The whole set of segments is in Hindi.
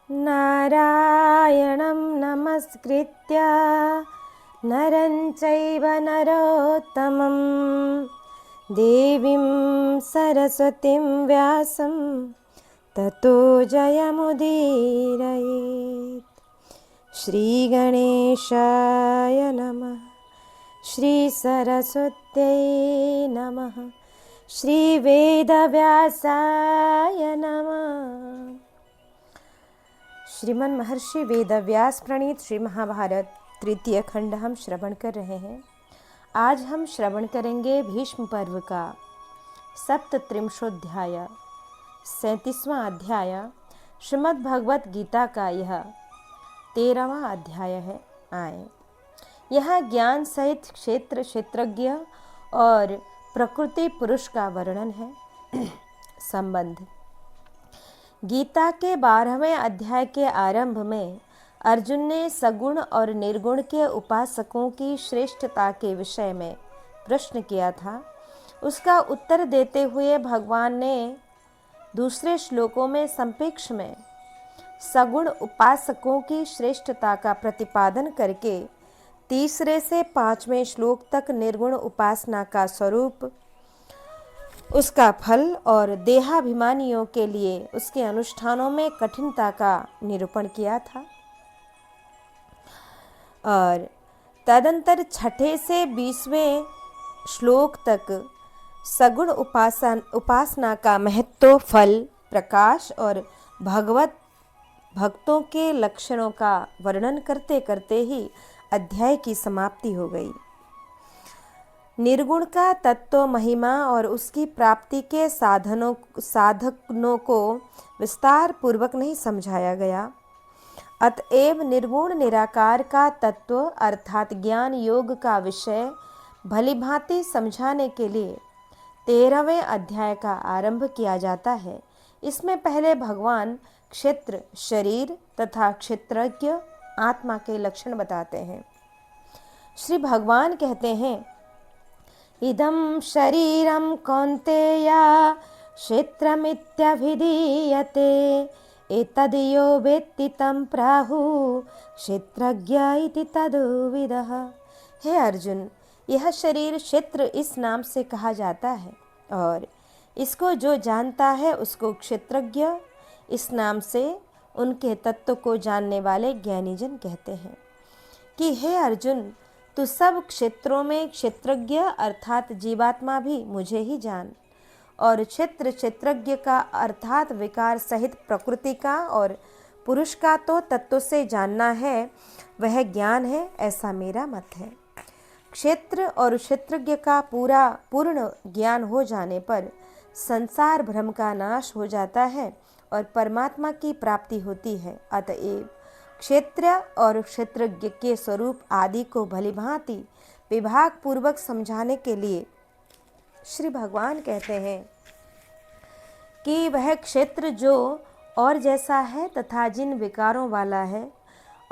नारायणं नमस्कृत्य नरं चैव नरोत्तमं देवीं सरस्वतीं व्यासं ततो जयमुदीरयेत्। श्रीगणेशाय नमः, श्रीसरस्वत्यै नमः, श्रीवेदव्यासाय नमः। श्रीमन महर्षि वेदव्यास प्रणीत श्री महाभारत तृतीय खंड हम श्रवण कर रहे हैं। आज हम श्रवण करेंगे भीष्म पर्व का सप्तत्रिंशोध्याय 37वां अध्याय। श्रीमद् भगवत गीता का यह 13वां अध्याय है। आए यहाँ ज्ञान सहित क्षेत्र क्षेत्रज्ञ और प्रकृति पुरुष का वर्णन है। संबंध गीता के 12वें अध्याय के आरंभ में अर्जुन ने सगुण और निर्गुण के उपासकों की श्रेष्ठता के विषय में प्रश्न किया था। उसका उत्तर देते हुए भगवान ने दूसरे श्लोकों में संक्षेप में सगुण उपासकों की श्रेष्ठता का प्रतिपादन करके तीसरे से 5वें श्लोक तक निर्गुण उपासना का स्वरूप, उसका फल और देहाभिमानियों के लिए उसके अनुष्ठानों में कठिनता का निरूपण किया था। और तदंतर 6 से 20वें श्लोक तक सगुण उपासना का महत्व, फल, प्रकाश और भगवत भक्तों के लक्षणों का वर्णन करते करते ही अध्याय की समाप्ति हो गई। निर्गुण का तत्व, महिमा और उसकी प्राप्ति के साधनों को विस्तार पूर्वक नहीं समझाया गया। अतएव निर्गुण निराकार का तत्व अर्थात ज्ञान योग का विषय भलीभांति समझाने के लिए 13वें अध्याय का आरंभ किया जाता है। इसमें पहले भगवान क्षेत्र शरीर तथा क्षेत्रज्ञ आत्मा के लक्षण बताते हैं। श्री भगवान कहते हैं, इदं शरीरं कौन्तेय क्षेत्रमित्यभिधीयते एतद्यो वेत्ति तं प्राहुः क्षेत्रज्ञ इति तद्विदः। हे अर्जुन, यह शरीर क्षेत्र इस नाम से कहा जाता है और इसको जो जानता है उसको क्षेत्रज्ञ इस नाम से उनके तत्व को जानने वाले ज्ञानीजन कहते हैं। कि हे अर्जुन, तू सब क्षेत्रों में क्षेत्रज्ञ अर्थात जीवात्मा भी मुझे ही जान, और क्षेत्र क्षेत्रज्ञ का अर्थात विकार सहित प्रकृति का और पुरुष का तो तत्व से जानना है, वह ज्ञान है, ऐसा मेरा मत है। क्षेत्र और क्षेत्रज्ञ का पूर्ण ज्ञान हो जाने पर संसार भ्रम का नाश हो जाता है और परमात्मा की प्राप्ति होती है। अतएव क्षेत्र और क्षेत्रज्ञ के स्वरूप आदि को भलीभांति विभाग पूर्वक समझाने के लिए श्री भगवान कहते हैं कि वह क्षेत्र जो और जैसा है तथा जिन विकारों वाला है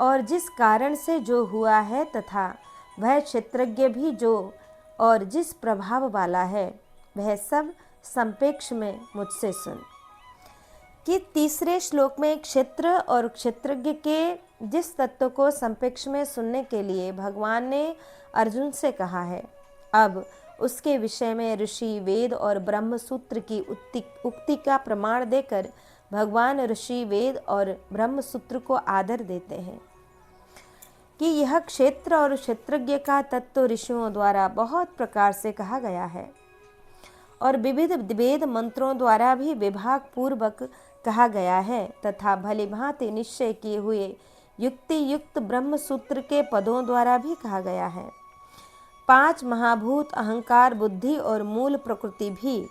और जिस कारण से जो हुआ है, तथा वह क्षेत्रज्ञ भी जो और जिस प्रभाव वाला है, वह सब संपेक्ष में मुझसे सुन। कि तीसरे श्लोक में क्षेत्र और क्षेत्रज्ञ के जिस तत्व को संपेक्ष में सुनने के लिए भगवान ने अर्जुन से कहा है, अब उसके विषय में ऋषि वेद और ब्रह्म सूत्र की उक्ति का प्रमाण देकर भगवान ऋषि वेद और ब्रह्म सूत्र को आदर देते हैं। कि यह क्षेत्र और क्षेत्रज्ञ का तत्व ऋषियों द्वारा बहुत प्रकार से कहा गया है और विविध वेद मंत्रों द्वारा भी विभाग पूर्वक कहा गया है, तथा भलीभांति निश्चय किए हुए युक्ति युक्त ब्रह्म सूत्र के पदों द्वारा भी कहा गया है। 5 महाभूत अहंकार, बुद्धि और मूल प्रकृति भी,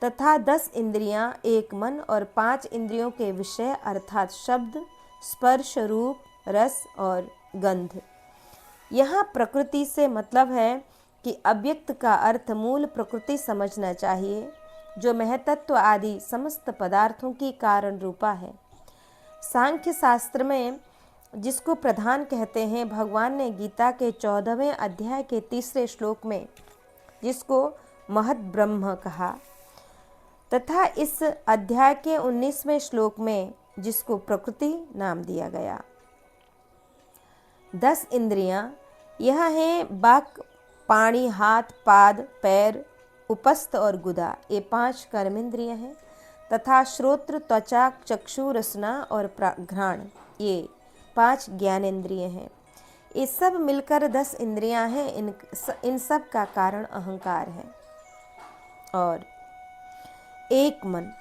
तथा 10 इंद्रियां, 1 मन और 5 इंद्रियों के विषय अर्थात शब्द, स्पर्श, रूप, रस और गंध। यहाँ प्रकृति से मतलब है कि अव्यक्त का अर्थ मूल प्रकृति समझना चाहिए, जो महतत्व आदि समस्त पदार्थों की कारण रूपा है। सांख्य शास्त्र में जिसको प्रधान कहते हैं, भगवान ने गीता के 14वें अध्याय के 3 श्लोक में जिसको महद ब्रह्म कहा, तथा इस अध्याय के 19वें श्लोक में जिसको प्रकृति नाम दिया गया। 10 इंद्रियां यह हैं बाक, पाणी, हाथ, पाद, पैर, उपस्थ और गुदा, ये 5 कर्मेंद्रिय हैं, तथा श्रोत्र, त्वचा, चक्षु, रसना और घ्राण, ये 5 ज्ञानेंद्रिय हैं। ये सब मिलकर 10 इंद्रियां हैं। इन सब का कारण अहंकार है। और एक मन,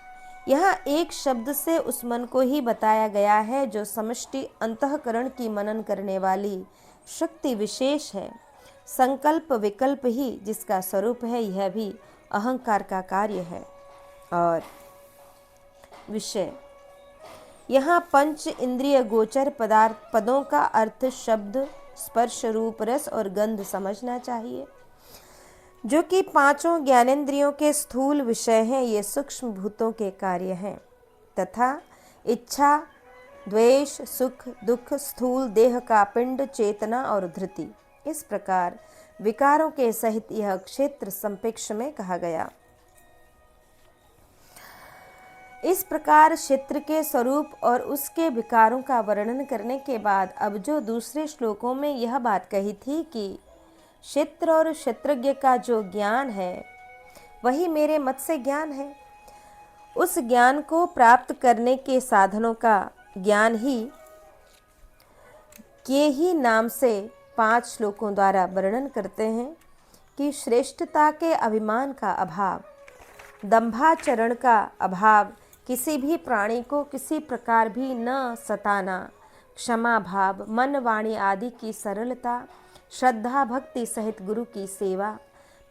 यहाँ एक शब्द से उस मन को ही बताया गया है जो समष्टि अंतःकरण की मनन करने वाली शक्ति विशेष है। संकल्प विकल्प ही जिसका स्वरूप है, यह भी अहंकार का कार्य है। और विषय, यहाँ पंच इंद्रिय गोचर पदों का अर्थ शब्द, स्पर्श, रूप, रस और गंध समझना चाहिए, जो कि 5 ज्ञानेंद्रियों के स्थूल विषय हैं। ये सूक्ष्म भूतों के कार्य हैं तथा इच्छा, द्वेष, सुख, दुख, स्थूल देह का पिंड, चेतना और धृति, इस प्रकार विकारों के सहित यह क्षेत्र संपेक्ष में कहा गया। इस प्रकार क्षेत्र के स्वरूप और उसके विकारों का वर्णन करने के बाद अब जो दूसरे श्लोकों में यह बात कही थी कि क्षेत्र और क्षेत्रज्ञ का जो ज्ञान है वही मेरे मत से ज्ञान है, उस ज्ञान को प्राप्त करने के साधनों का ज्ञान ही के ही नाम से 5 श्लोकों द्वारा वर्णन करते हैं कि श्रेष्ठता के अभिमान का अभाव, दंभाचरण का अभाव, किसी भी प्राणी को किसी प्रकार भी न सताना, क्षमा भाव, मन वाणी आदि की सरलता, श्रद्धा भक्ति सहित गुरु की सेवा,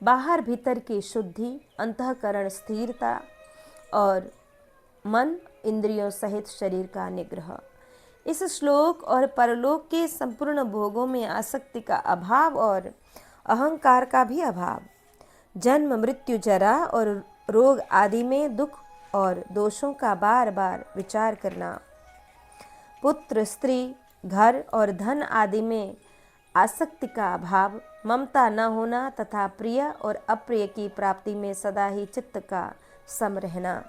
बाहर भीतर की शुद्धि, अंतःकरण स्थिरता और मन इंद्रियों सहित शरीर का निग्रह। इस श्लोक और परलोक के संपूर्ण भोगों में आसक्ति का अभाव और अहंकार का भी अभाव, जन्म मृत्यु जरा और रोग आदि में दुख और दोषों का बार बार विचार करना, पुत्र, स्त्री, घर और धन आदि में आसक्ति का अभाव, ममता न होना तथा प्रिय और अप्रिय की प्राप्ति में सदा ही चित्त का सम रहना,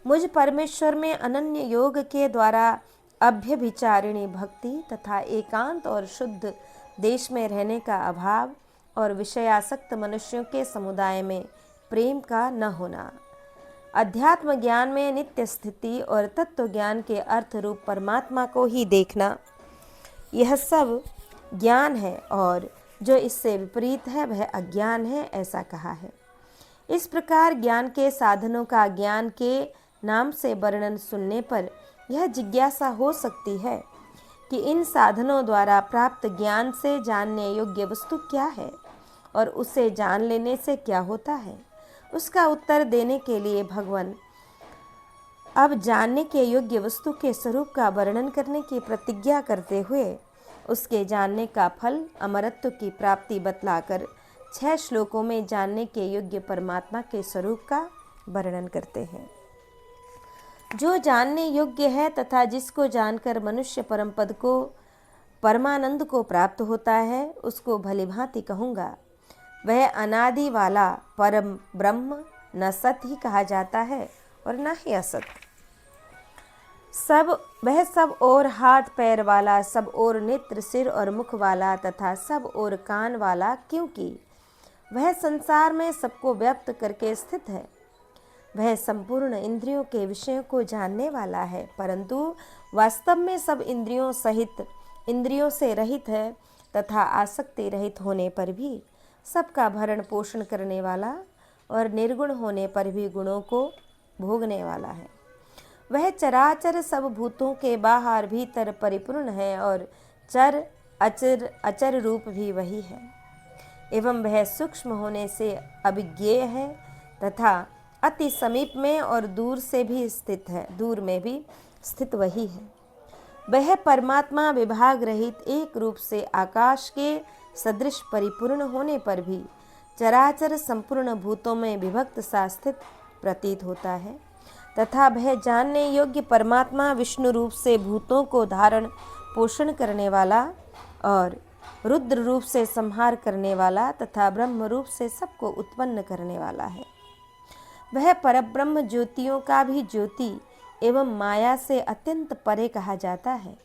मुझ परमेश्वर में अनन्य योग के द्वारा अभ्यभिचारिणी भक्ति तथा एकांत और शुद्ध देश में रहने का अभाव और विषयासक्त मनुष्यों के समुदाय में प्रेम का न होना, अध्यात्म ज्ञान में नित्य स्थिति और तत्व ज्ञान के अर्थ रूप परमात्मा को ही देखना, यह सब ज्ञान है और जो इससे विपरीत है वह अज्ञान है, ऐसा कहा है। इस प्रकार ज्ञान के साधनों का ज्ञान के नाम से वर्णन सुनने पर यह जिज्ञासा हो सकती है कि इन साधनों द्वारा प्राप्त ज्ञान से जानने योग्य वस्तु क्या है और उसे जान लेने से क्या होता है। उसका उत्तर देने के लिए भगवान अब जानने के योग्य वस्तु के स्वरूप का वर्णन करने की प्रतिज्ञा करते हुए उसके जानने का फल अमरत्व की प्राप्ति बतलाकर 6 श्लोकों में जानने के योग्य परमात्मा के स्वरूप का वर्णन करते हैं। जो जानने योग्य है तथा जिसको जानकर मनुष्य परम पद को, परमानंद को प्राप्त होता है, उसको भलीभांति कहूँगा। वह अनादि वाला परम ब्रह्म न सत ही कहा जाता है और न ही असत। वह सब और हाथ पैर वाला, सब और नेत्र, सिर और मुख वाला तथा सब और कान वाला, क्योंकि वह संसार में सबको व्याप्त करके स्थित है। वह संपूर्ण इंद्रियों के विषयों को जानने वाला है, परंतु वास्तव में सब इंद्रियों सहित इंद्रियों से रहित है तथा आसक्ति रहित होने पर भी सबका भरण पोषण करने वाला और निर्गुण होने पर भी गुणों को भोगने वाला है। वह चराचर सब भूतों के बाहर भीतर परिपूर्ण है और चर अचर रूप भी वही है, एवं वह सूक्ष्म होने से अभिज्ञेय है तथा अति समीप में और दूर से भी स्थित है, दूर में भी स्थित वही है। वह परमात्मा विभाग रहित एक रूप से आकाश के सदृश परिपूर्ण होने पर भी चराचर संपूर्ण भूतों में विभक्त सा स्थित प्रतीत होता है तथा वह जानने योग्य परमात्मा विष्णु रूप से भूतों को धारण पोषण करने वाला और रुद्र रूप से संहार करने वाला तथा ब्रह्म रूप से सबको उत्पन्न करने वाला है। वह परब्रह्म ज्योतियों का भी ज्योति एवं माया से अत्यंत परे कहा जाता है।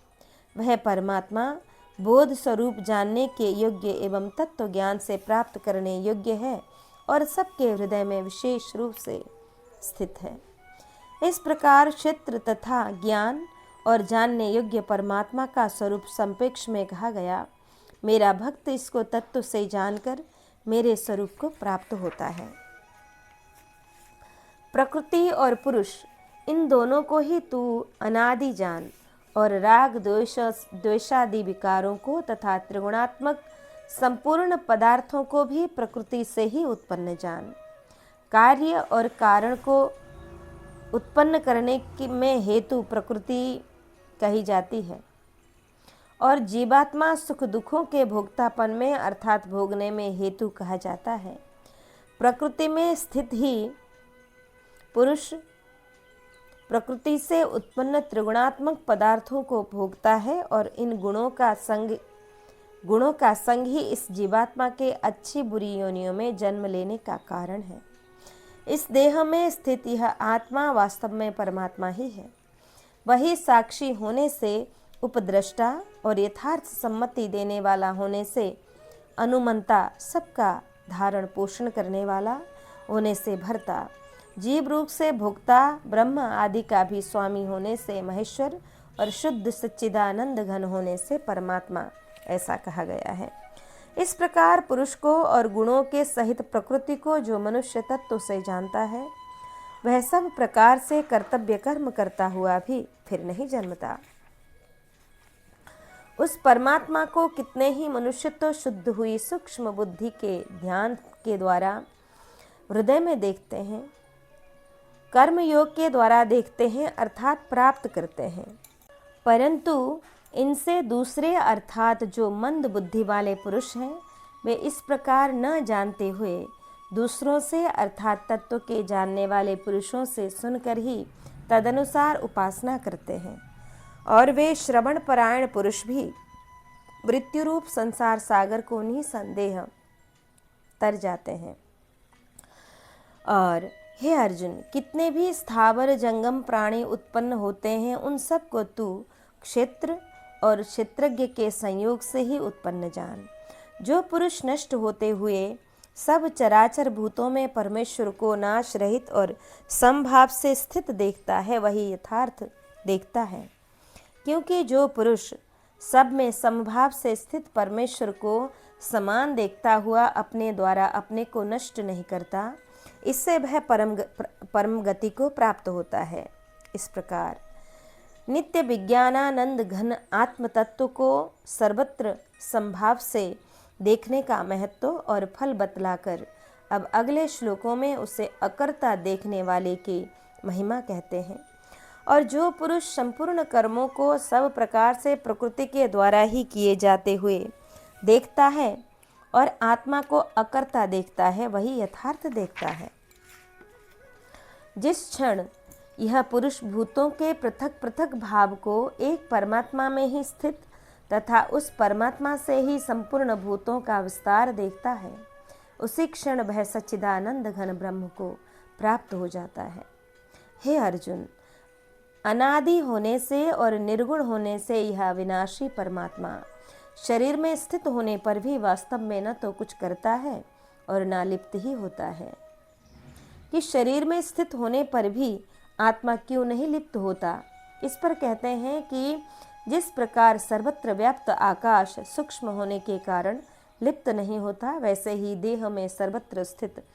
वह परमात्मा बोध स्वरूप जानने के योग्य एवं तत्व ज्ञान से प्राप्त करने योग्य है और सबके हृदय में विशेष रूप से स्थित है। इस प्रकार क्षेत्र तथा ज्ञान और जानने योग्य परमात्मा का स्वरूप संपेक्ष में कहा गया। मेरा भक्त इसको तत्व से जानकर मेरे स्वरूप को प्राप्त होता है। प्रकृति और पुरुष इन दोनों को ही तू अनादि जान और राग द्वेषादि विकारों को तथा त्रिगुणात्मक संपूर्ण पदार्थों को भी प्रकृति से ही उत्पन्न जान। कार्य और कारण को उत्पन्न करने की में हेतु प्रकृति कही जाती है और जीवात्मा सुख दुखों के भोक्तापन में अर्थात भोगने में हेतु कहा जाता है। प्रकृति में स्थित ही पुरुष प्रकृति से उत्पन्न त्रिगुणात्मक पदार्थों को भोगता है और इन गुणों का संग ही इस जीवात्मा के अच्छी बुरी योनियों में जन्म लेने का कारण है। इस देह में स्थित यह आत्मा वास्तव में परमात्मा ही है। वही साक्षी होने से उपद्रष्टा और यथार्थ सम्मति देने वाला होने से अनुमंता, सबका धारण पोषण करने वाला होने से भरता, जीव रूप से भोक्ता, ब्रह्म आदि का भी स्वामी होने से महेश्वर और शुद्ध सच्चिदानंद घन होने से परमात्मा, ऐसा कहा गया है। इस प्रकार पुरुष को और गुणों के सहित प्रकृति को जो मनुष्य तत्व से जानता है, वह सब प्रकार से कर्तव्य कर्म करता हुआ भी फिर नहीं जन्मता। उस परमात्मा को कितने ही मनुष्य तो शुद्ध हुई सूक्ष्म बुद्धि के ध्यान के द्वारा हृदय में देखते हैं, कर्म योग के द्वारा देखते हैं अर्थात प्राप्त करते हैं, परंतु इनसे दूसरे अर्थात जो मंद बुद्धि वाले पुरुष हैं, वे इस प्रकार न जानते हुए दूसरों से अर्थात तत्व के जानने वाले पुरुषों से सुनकर ही तदनुसार उपासना करते हैं और वे श्रवण परायण पुरुष भी मृत्यु रूप संसार सागर को निसंदेह तर जाते हैं। और हे अर्जुन, कितने भी स्थावर जंगम प्राणी उत्पन्न होते हैं, उन सब को तू क्षेत्र और क्षेत्रज्ञ के संयोग से ही उत्पन्न जान। जो पुरुष नष्ट होते हुए सब चराचर भूतों में परमेश्वर को नाश रहित और समभाव से स्थित देखता है, वही यथार्थ देखता है। क्योंकि जो पुरुष सब में समभाव से स्थित परमेश्वर को समान देखता हुआ अपने द्वारा अपने को नष्ट नहीं करता, इससे वह परम गति को प्राप्त होता है। इस प्रकार नित्य विज्ञानानंद घन आत्म तत्व को सर्वत्र संभाव से देखने का महत्व और फल बतलाकर अब अगले श्लोकों में उसे अकर्ता देखने वाले की महिमा कहते हैं। और जो पुरुष संपूर्ण कर्मों को सब प्रकार से प्रकृति के द्वारा ही किए जाते हुए देखता है और आत्मा को अकर्ता देखता है, वही यथार्थ देखता है। जिस क्षण यह पुरुष भूतों के पृथक पृथक भाव को एक परमात्मा में ही स्थित तथा उस परमात्मा से ही संपूर्ण भूतों का विस्तार देखता है, उसी क्षण वह सच्चिदानंद घन ब्रह्म को प्राप्त हो जाता है। हे अर्जुन, अनादि होने से और निर्गुण होने से यह विनाशी परमात्मा शरीर में स्थित होने पर भी वास्तव में न तो कुछ करता है और न लिप्त ही होता है। कि शरीर में स्थित होने पर भी आत्मा क्यों नहीं लिप्त होता, इस पर कहते हैं कि जिस प्रकार सर्वत्र व्याप्त आकाश सूक्ष्म होने के कारण लिप्त नहीं होता, वैसे ही देह में सर्वत्र स्थित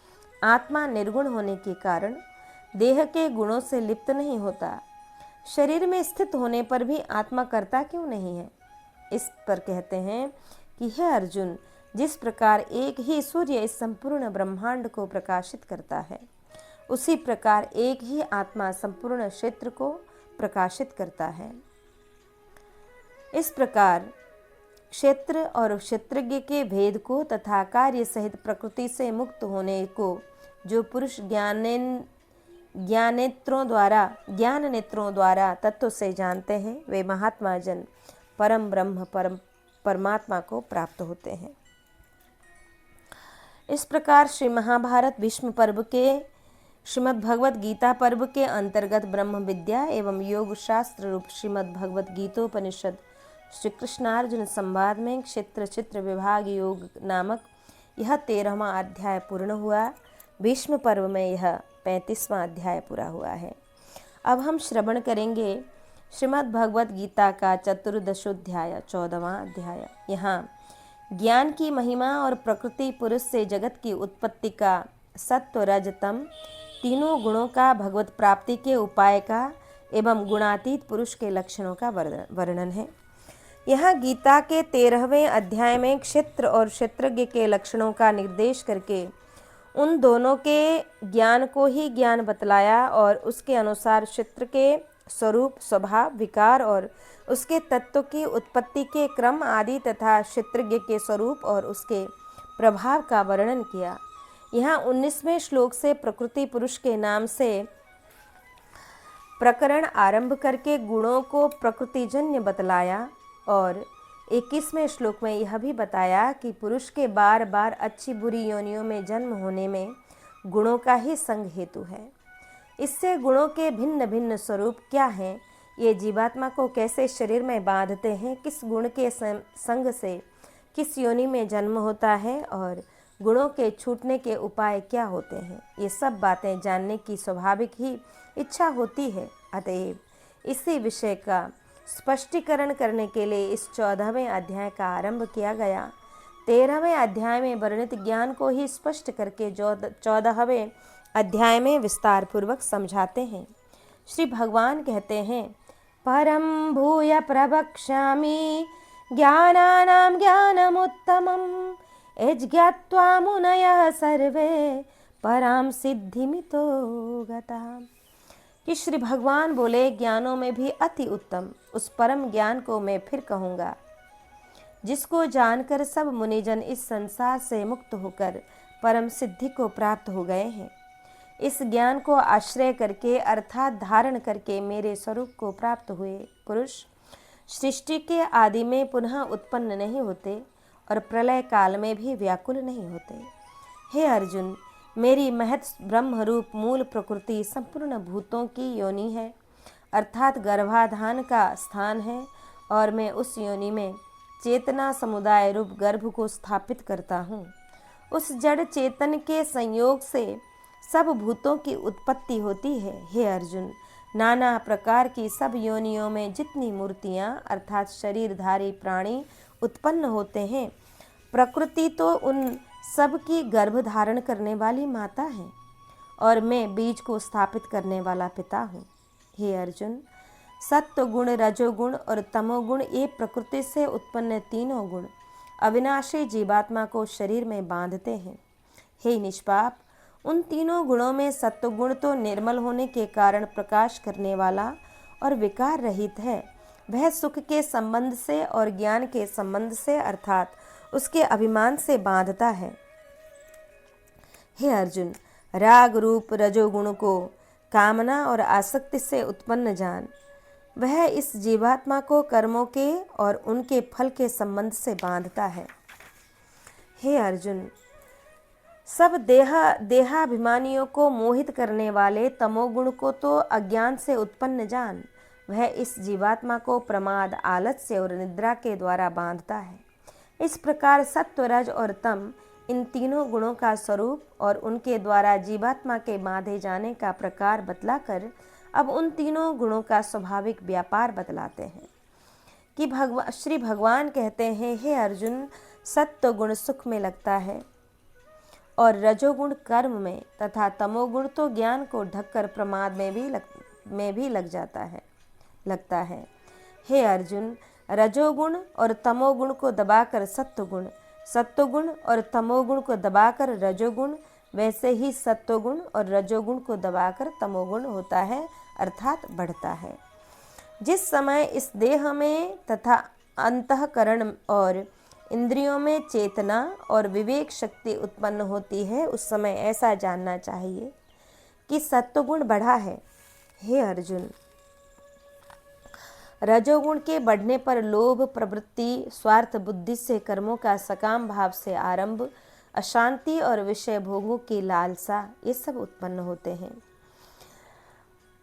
आत्मा निर्गुण होने के कारण देह के गुणों से लिप्त नहीं होता। शरीर में स्थित होने पर भी आत्मा करता क्यों नहीं है, इस पर कहते हैं कि हे अर्जुन, जिस प्रकार एक ही सूर्य इस संपूर्ण ब्रह्मांड को प्रकाशित करता है, उसी प्रकार एक ही आत्मा संपूर्ण क्षेत्र को प्रकाशित करता है। इस प्रकार क्षेत्र और क्षेत्रज्ञ के भेद को तथा कार्य सहित प्रकृति से मुक्त होने को जो पुरुष ज्ञान नेत्रों द्वारा तत्व से जानते हैं, वे महात्मा जन परम ब्रह्म परमात्मा को प्राप्त होते हैं। इस प्रकार श्री महाभारत भीष्म पर्व के श्रीमद् भगवत गीता पर्व के अंतर्गत ब्रह्म विद्या एवं योग शास्त्र रूप श्रीमद् भगवत गीतोपनिषद श्री कृष्णार्जुन संवाद में क्षेत्र चित्र विभाग योग नामक यह 13वां अध्याय पूर्ण हुआ। भीष्म पर्व में यह 35वां अध्याय पूरा हुआ है। अब हम श्रवण करेंगे श्रीमद् भगवत गीता का चतुर्दशोध्याय 14वां अध्याय। यहाँ ज्ञान की महिमा और प्रकृति पुरुष से जगत की उत्पत्ति का सत्व रज तम तीनों गुणों का भगवत प्राप्ति के उपाय का एवं गुणातीत पुरुष के लक्षणों का वर्णन है। यहाँ गीता के 13वें अध्याय में क्षेत्र और क्षेत्रज्ञ के लक्षणों का निर्देश करके उन दोनों के ज्ञान को ही ज्ञान बतलाया और उसके अनुसार क्षेत्र के स्वरूप, स्वभाव, विकार और उसके तत्व की उत्पत्ति के क्रम आदि तथा क्षेत्रज्ञ के स्वरूप और उसके प्रभाव का वर्णन किया। यहाँ 19वें श्लोक से प्रकृति पुरुष के नाम से प्रकरण आरंभ करके गुणों को प्रकृतिजन्य बतलाया और 21वें श्लोक में यह भी बताया कि पुरुष के बार बार अच्छी बुरी योनियों में जन्म होने में गुणों का ही संग हेतु है। इससे गुणों के भिन्न भिन्न स्वरूप क्या हैं, ये जीवात्मा को कैसे शरीर में बांधते हैं, किस गुण के संग से किस योनि में जन्म होता है और गुणों के छूटने के उपाय क्या होते हैं, ये सब बातें जानने की स्वाभाविक ही इच्छा होती है। अतएव इसी विषय का स्पष्टीकरण करने के लिए इस 14वें अध्याय का आरंभ किया गया। 13वें अध्याय में वर्णित ज्ञान को ही स्पष्ट करके 14वें अध्याय में विस्तार पूर्वक समझाते हैं। श्री भगवान कहते हैं, परम भूय प्रवक्ष्यामि ज्ञानानां ज्ञानमुत्तमम् यज्ञात्वा मुनयः सर्वे पराम सिद्धिमितो गताः। कि श्री भगवान बोले, ज्ञानों में भी अति उत्तम उस परम ज्ञान को मैं फिर कहूँगा जिसको जानकर सब मुनिजन इस संसार से मुक्त होकर परम सिद्धि को प्राप्त हो गए हैं। इस ज्ञान को आश्रय करके अर्थात धारण करके मेरे स्वरूप को प्राप्त हुए पुरुष सृष्टि के आदि में पुनः उत्पन्न नहीं होते और प्रलय काल में भी व्याकुल नहीं होते। हे अर्जुन, मेरी महत ब्रह्म रूप मूल प्रकृति संपूर्ण भूतों की योनि है, अर्थात गर्भाधान का स्थान है और मैं उस योनि में चेतना समुदाय रूप गर्भ को स्थापित करता हूँ। उस जड़ चेतन के संयोग से सब भूतों की उत्पत्ति होती है। हे अर्जुन, नाना प्रकार की सब योनियों में जितनी मूर्तियाँ अर्थात शरीरधारी प्राणी उत्पन्न होते हैं, प्रकृति तो उन सब की गर्भ धारण करने वाली माता है और मैं बीज को स्थापित करने वाला पिता हूँ। हे अर्जुन, सत्व गुण, रजोगुण और तमोगुण ये प्रकृति से उत्पन्न तीनों गुण अविनाशी जीवात्मा को शरीर में बांधते हैं। हे निष्पाप, उन तीनों गुणों में सत्वगुण तो निर्मल होने के कारण प्रकाश करने वाला और विकार रहित है। वह सुख के संबंध से और ज्ञान के संबंध से अर्थात उसके अभिमान से बांधता है। हे अर्जुन, राग रूप रजोगुण को कामना और आसक्ति से उत्पन्न जान। वह इस जीवात्मा को कर्मों के और उनके फल के संबंध से बांधता है। हे अर्जुन, सब देहाभिमानियों को मोहित करने वाले तमोगुण को तो अज्ञान से उत्पन्न जान। वह इस जीवात्मा को प्रमाद, आलस्य और निद्रा के द्वारा बांधता है। इस प्रकार सत्व, रज और तम इन तीनों गुणों का स्वरूप और उनके द्वारा जीवात्मा के बांधे जाने का प्रकार बतलाकर अब उन तीनों गुणों का स्वाभाविक व्यापार बतलाते हैं। कि श्री भगवान कहते हैं, हे अर्जुन, सत्व गुण सुख में लगता है और रजोगुण कर्म में तथा तमोगुण तो ज्ञान को ढककर प्रमाद में भी लगता है। हे अर्जुन, रजोगुण और तमोगुण को दबाकर सत्वगुण, सत्वगुण और तमोगुण को दबाकर रजोगुण, वैसे ही सत्वगुण और रजोगुण को दबाकर तमोगुण होता है अर्थात बढ़ता है। जिस समय इस देह में तथा अंतःकरण और इंद्रियों में चेतना और विवेक शक्ति उत्पन्न होती है, उस समय ऐसा जानना चाहिए कि सत्वगुण बढ़ा है। हे अर्जुन, रजोगुण के बढ़ने पर लोभ प्रवृत्ति, स्वार्थ बुद्धि से कर्मों का सकाम भाव से आरंभ, अशांति और विषय भोगों की लालसा, ये सब उत्पन्न होते हैं।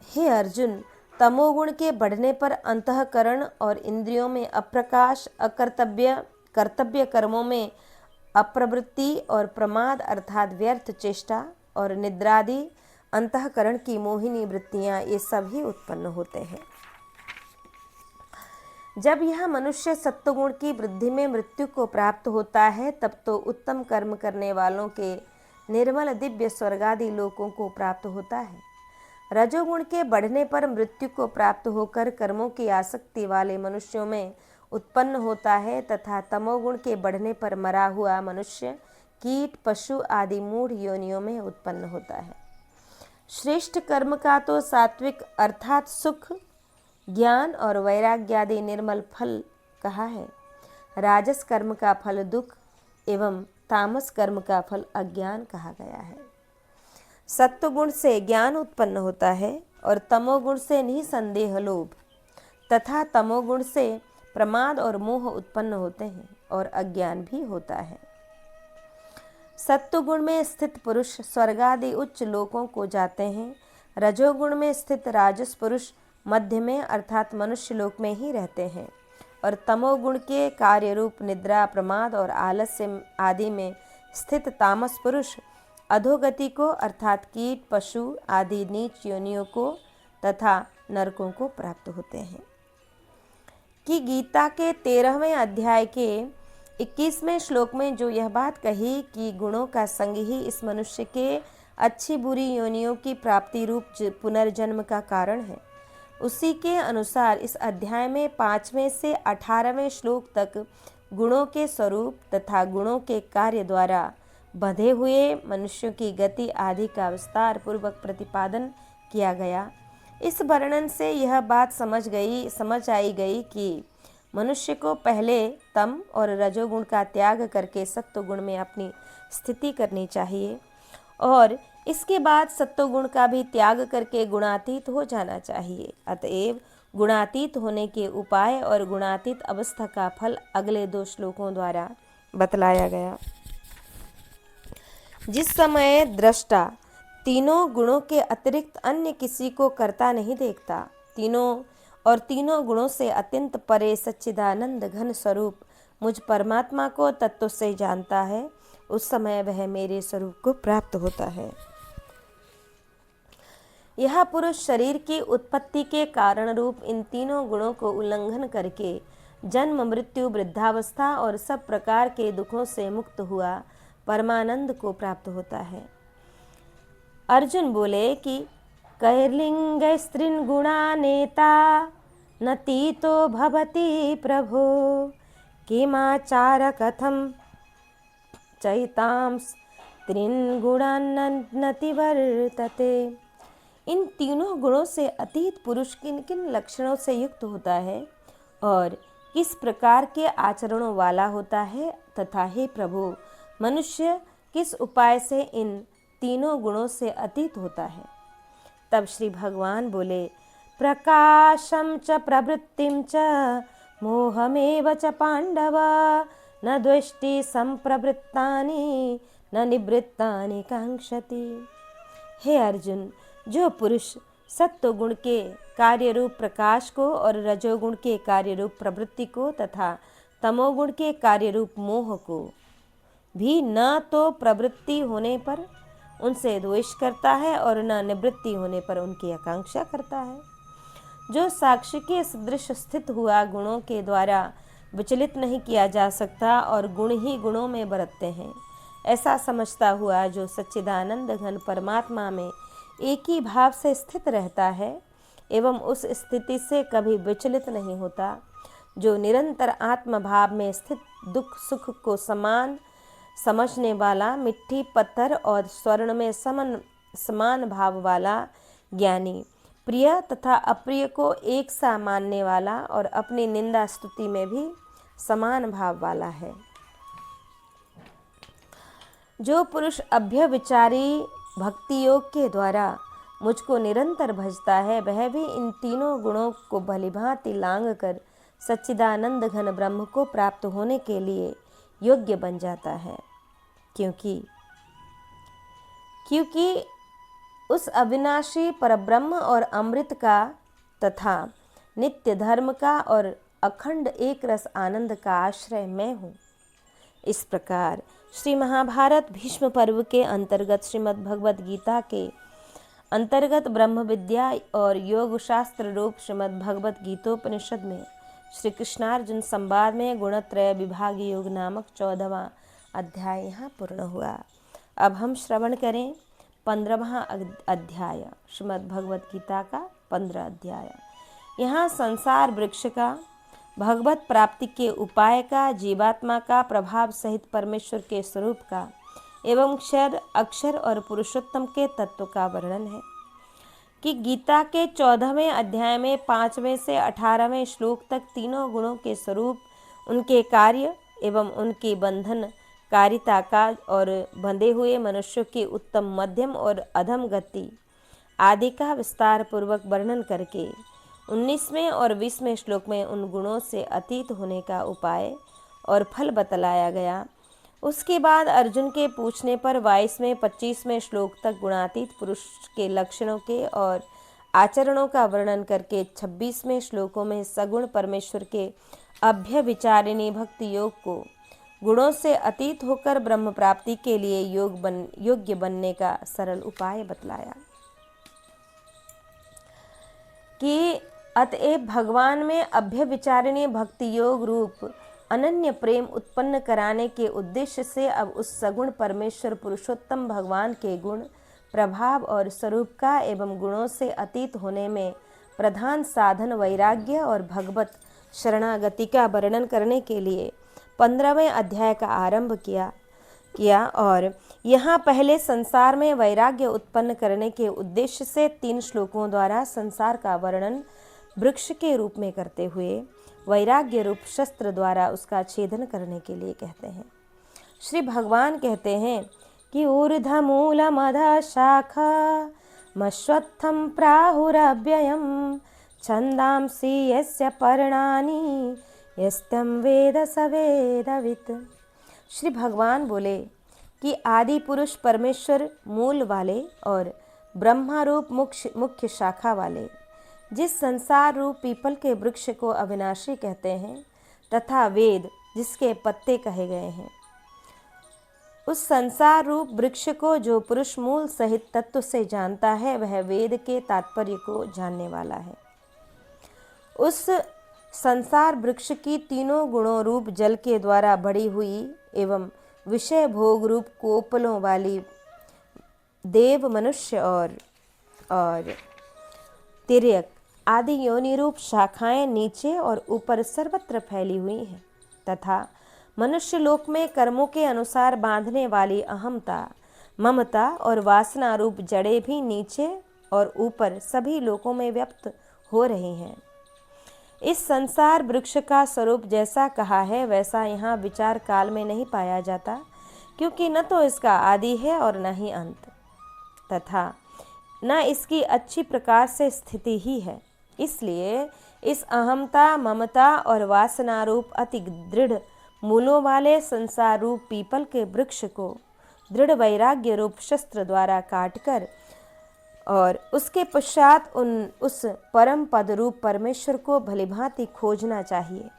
हे अर्जुन, तमोगुण के बढ़ने पर अंतःकरण और इंद्रियों में अप्रकाश, कर्तव्य कर्मों में अप्रवृत्ति और प्रमाद अर्थात व्यर्थ चेष्टा और निद्रादि अंतःकरण की मोहिनी वृत्तियां, ये सभी उत्पन्न होते हैं। जब यह मनुष्य सत्वगुण की वृद्धि में मृत्यु को प्राप्त होता है, तब तो उत्तम कर्म करने वालों के निर्मल दिव्य स्वर्गादि लोकों को प्राप्त होता है। रजोगुण के बढ़ने पर मृत्यु को प्राप्त होकर कर्मों की आसक्ति वाले मनुष्यों में उत्पन्न होता है, तथा तमोगुण के बढ़ने पर मरा हुआ मनुष्य कीट, पशु आदि मूढ़ योनियों में उत्पन्न होता है। श्रेष्ठ कर्म का तो सात्विक अर्थात सुख, ज्ञान और वैराग्य आदि निर्मल फल कहा है। राजस कर्म का फल दुख एवं तामस कर्म का फल अज्ञान कहा गया है। सत्वगुण से ज्ञान उत्पन्न होता है और तमोगुण से निसंदेह लोभ तथा तमोगुण से प्रमाद और मोह उत्पन्न होते हैं और अज्ञान भी होता है। सत्वगुण में स्थित पुरुष स्वर्गादि उच्च लोकों को जाते हैं। रजोगुण में स्थित राजस पुरुष मध्य में अर्थात मनुष्य लोक में ही रहते हैं और तमोगुण के कार्य रूप निद्रा, प्रमाद और आलस्य आदि में स्थित तामस पुरुष अधोगति को अर्थात कीट, पशु आदि नीच योनियों को तथा नरकों को प्राप्त होते हैं। कि गीता के 13वें अध्याय के 21वें श्लोक में जो यह बात कही कि गुणों का संग ही इस मनुष्य के अच्छी बुरी योनियों की प्राप्ति रूप पुनर्जन्म का कारण है, उसी के अनुसार इस अध्याय में 5वें से 18वें श्लोक तक गुणों के स्वरूप तथा गुणों के कार्य द्वारा बंधे हुए मनुष्यों की गति आदि का विस्तार पूर्वक प्रतिपादन किया गया। इस वर्णन से यह बात समझ आई गई कि मनुष्य को पहले तम और रजोगुण का त्याग करके सत्वगुण में अपनी स्थिति करनी चाहिए और इसके बाद सत्वगुण का भी त्याग करके गुणातीत हो जाना चाहिए। अतएव गुणातीत होने के उपाय और गुणातीत अवस्था का फल अगले 2 श्लोकों द्वारा बतलाया गया। जिस समय दृष्टा तीनों गुणों के अतिरिक्त अन्य किसी को करता नहीं देखता, तीनों गुणों से अत्यंत परे सच्चिदानंद घन स्वरूप मुझ परमात्मा को तत्व से जानता है, उस समय वह मेरे स्वरूप को प्राप्त होता है। यह पुरुष शरीर की उत्पत्ति के कारण रूप इन तीनों गुणों को उल्लंघन करके जन्म, मृत्यु, वृद्धावस्था और सब प्रकार के दुखों से मुक्त हुआ परमानंद को प्राप्त होता है। अर्जुन बोले कि कैर्लिंग स्त्रीन गुणा नेता नतीतो भवति प्रभो किमाचार कथम चैतां स्त्रीन गुणान्नति वर्तते। इन तीनों गुणों से अतीत पुरुष किन किन लक्षणों से युक्त होता है और किस प्रकार के आचरणों वाला होता है तथा हे प्रभु मनुष्य किस उपाय से इन तीनों गुणों से अतीत होता है। तब श्री भगवान बोले, प्रकाशम च प्रवृत्तिम च मोहमेव च पांडव न द्वेष्टि संप्रवृत्तानि न निवृत्तानि कांक्षति। हे अर्जुन, जो पुरुष सत्वगुण के कार्य रूप प्रकाश को और रजोगुण के कार्य रूप प्रवृत्ति को तथा तमोगुण के कार्य रूप मोह को भी न तो प्रवृत्ति होने पर उनसे द्वेष करता है और न निवृत्ति होने पर उनकी आकांक्षा करता है, जो साक्षी के सदृश स्थित हुआ गुणों के द्वारा विचलित नहीं किया जा सकता और गुण ही गुणों में बरतते हैं, ऐसा समझता हुआ जो सच्चिदानंद घन परमात्मा में एक ही भाव से स्थित रहता है एवं उस स्थिति से कभी विचलित नहीं होता, जो निरंतर आत्म भाव में स्थित दुख सुख को समान समझने वाला, मिट्टी पत्थर और स्वर्ण में समान भाव वाला ज्ञानी, प्रिय तथा अप्रिय को एक सा मानने वाला और अपनी निंदा स्तुति में भी समान भाव वाला है। जो पुरुष अभ्यविचारी भक्ति योग के द्वारा मुझको निरंतर भजता है, वह भी इन तीनों गुणों को भलीभांति लांघ कर सच्चिदानंद घन ब्रह्म को प्राप्त होने के लिए योग्य बन जाता है। क्योंकि क्योंकि उस अविनाशी परब्रह्म और अमृत का तथा नित्य धर्म का और अखंड एक रस आनंद का आश्रय मैं हूँ। इस प्रकार श्री महाभारत भीष्म पर्व के अंतर्गत श्रीमद् भगवद गीता के अंतर्गत ब्रह्म विद्या और योग शास्त्र रूप श्रीमद् भगवद गीतोपनिषद में श्री कृष्णार्जुन संवाद में गुणत्रय विभाग योग नामक 14वां अध्याय यहाँ पूर्ण हुआ। अब हम श्रवण करें 15वां अध्याय श्रीमद् भगवद गीता का 15 अध्याय। यहाँ संसार वृक्ष का, भगवत प्राप्ति के उपाय का, जीवात्मा का, प्रभाव सहित परमेश्वर के स्वरूप का एवं क्षर, अक्षर और पुरुषोत्तम के तत्व का वर्णन है कि गीता के 14वें अध्याय में 5वें से 18वें श्लोक तक तीनों गुणों के स्वरूप, उनके कार्य एवं उनकी बंधन कारिता का और बंधे हुए मनुष्यों की उत्तम, मध्यम और अधम गति आदि का विस्तार पूर्वक वर्णन करके 19वें और 20वें श्लोक में उन गुणों से अतीत होने का उपाय और फल बतलाया गया। उसके बाद अर्जुन के पूछने पर 22वें 25वें श्लोक तक गुणातीत पुरुष के लक्षणों के और आचरणों का वर्णन करके 26वें श्लोकों में सगुण परमेश्वर के अभ्यविचारिणी भक्ति योग को गुणों से अतीत होकर ब्रह्म प्राप्ति के लिए योग्य बनने का सरल उपाय बतलाया कि अतएव भगवान में अभ्यविचारिणी भक्ति योग रूप अनन्य प्रेम उत्पन्न कराने के उद्देश्य से अब उस सगुण परमेश्वर पुरुषोत्तम भगवान के गुण, प्रभाव और स्वरूप का एवं गुणों से अतीत होने में प्रधान साधन वैराग्य और भगवत शरणागति का वर्णन करने के लिए 15वें अध्याय का आरंभ किया और यहाँ पहले संसार में वैराग्य उत्पन्न करने के उद्देश्य से 3 श्लोकों द्वारा संसार का वर्णन वृक्ष के रूप में करते हुए वैराग्य रूप शस्त्र द्वारा उसका छेदन करने के लिए कहते हैं। श्री भगवान कहते हैं कि ऊर्ध्वमूलमधः शाखा मश्वत्थं प्राहुरव्ययं छन्दांसि यस्य पर्णानि यस्तं वेद स वेदवित्। श्री भगवान बोले कि आदि पुरुष परमेश्वर मूल वाले और ब्रह्मा रूप मुख्य शाखा वाले जिस संसार रूप पीपल के वृक्ष को अविनाशी कहते हैं तथा वेद जिसके पत्ते कहे गए हैं, उस संसार रूप वृक्ष को जो पुरुष मूल सहित तत्व से जानता है वह वेद के तात्पर्य को जानने वाला है। उस संसार वृक्ष की तीनों गुणों रूप जल के द्वारा बढ़ी हुई एवं विषय भोग रूप कोपलों वाली देव, मनुष्य और तिर्यक आदि योनि रूप शाखाएं नीचे और ऊपर सर्वत्र फैली हुई हैं तथा मनुष्य लोक में कर्मों के अनुसार बांधने वाली अहमता, ममता और वासना रूप जड़ें भी नीचे और ऊपर सभी लोकों में व्याप्त हो रही हैं। इस संसार वृक्ष का स्वरूप जैसा कहा है वैसा यहाँ विचार काल में नहीं पाया जाता, क्योंकि न तो इसका आदि है और न ही अंत, तथा न इसकी अच्छी प्रकार से स्थिति ही है। इसलिए इस अहमता, ममता और वासना रूप अति दृढ़ मूलों वाले संसार रूप पीपल के वृक्ष को दृढ़ वैराग्य रूप शस्त्र द्वारा काटकर और उसके पश्चात उस परम पद रूप परमेश्वर को भलीभांति खोजना चाहिए,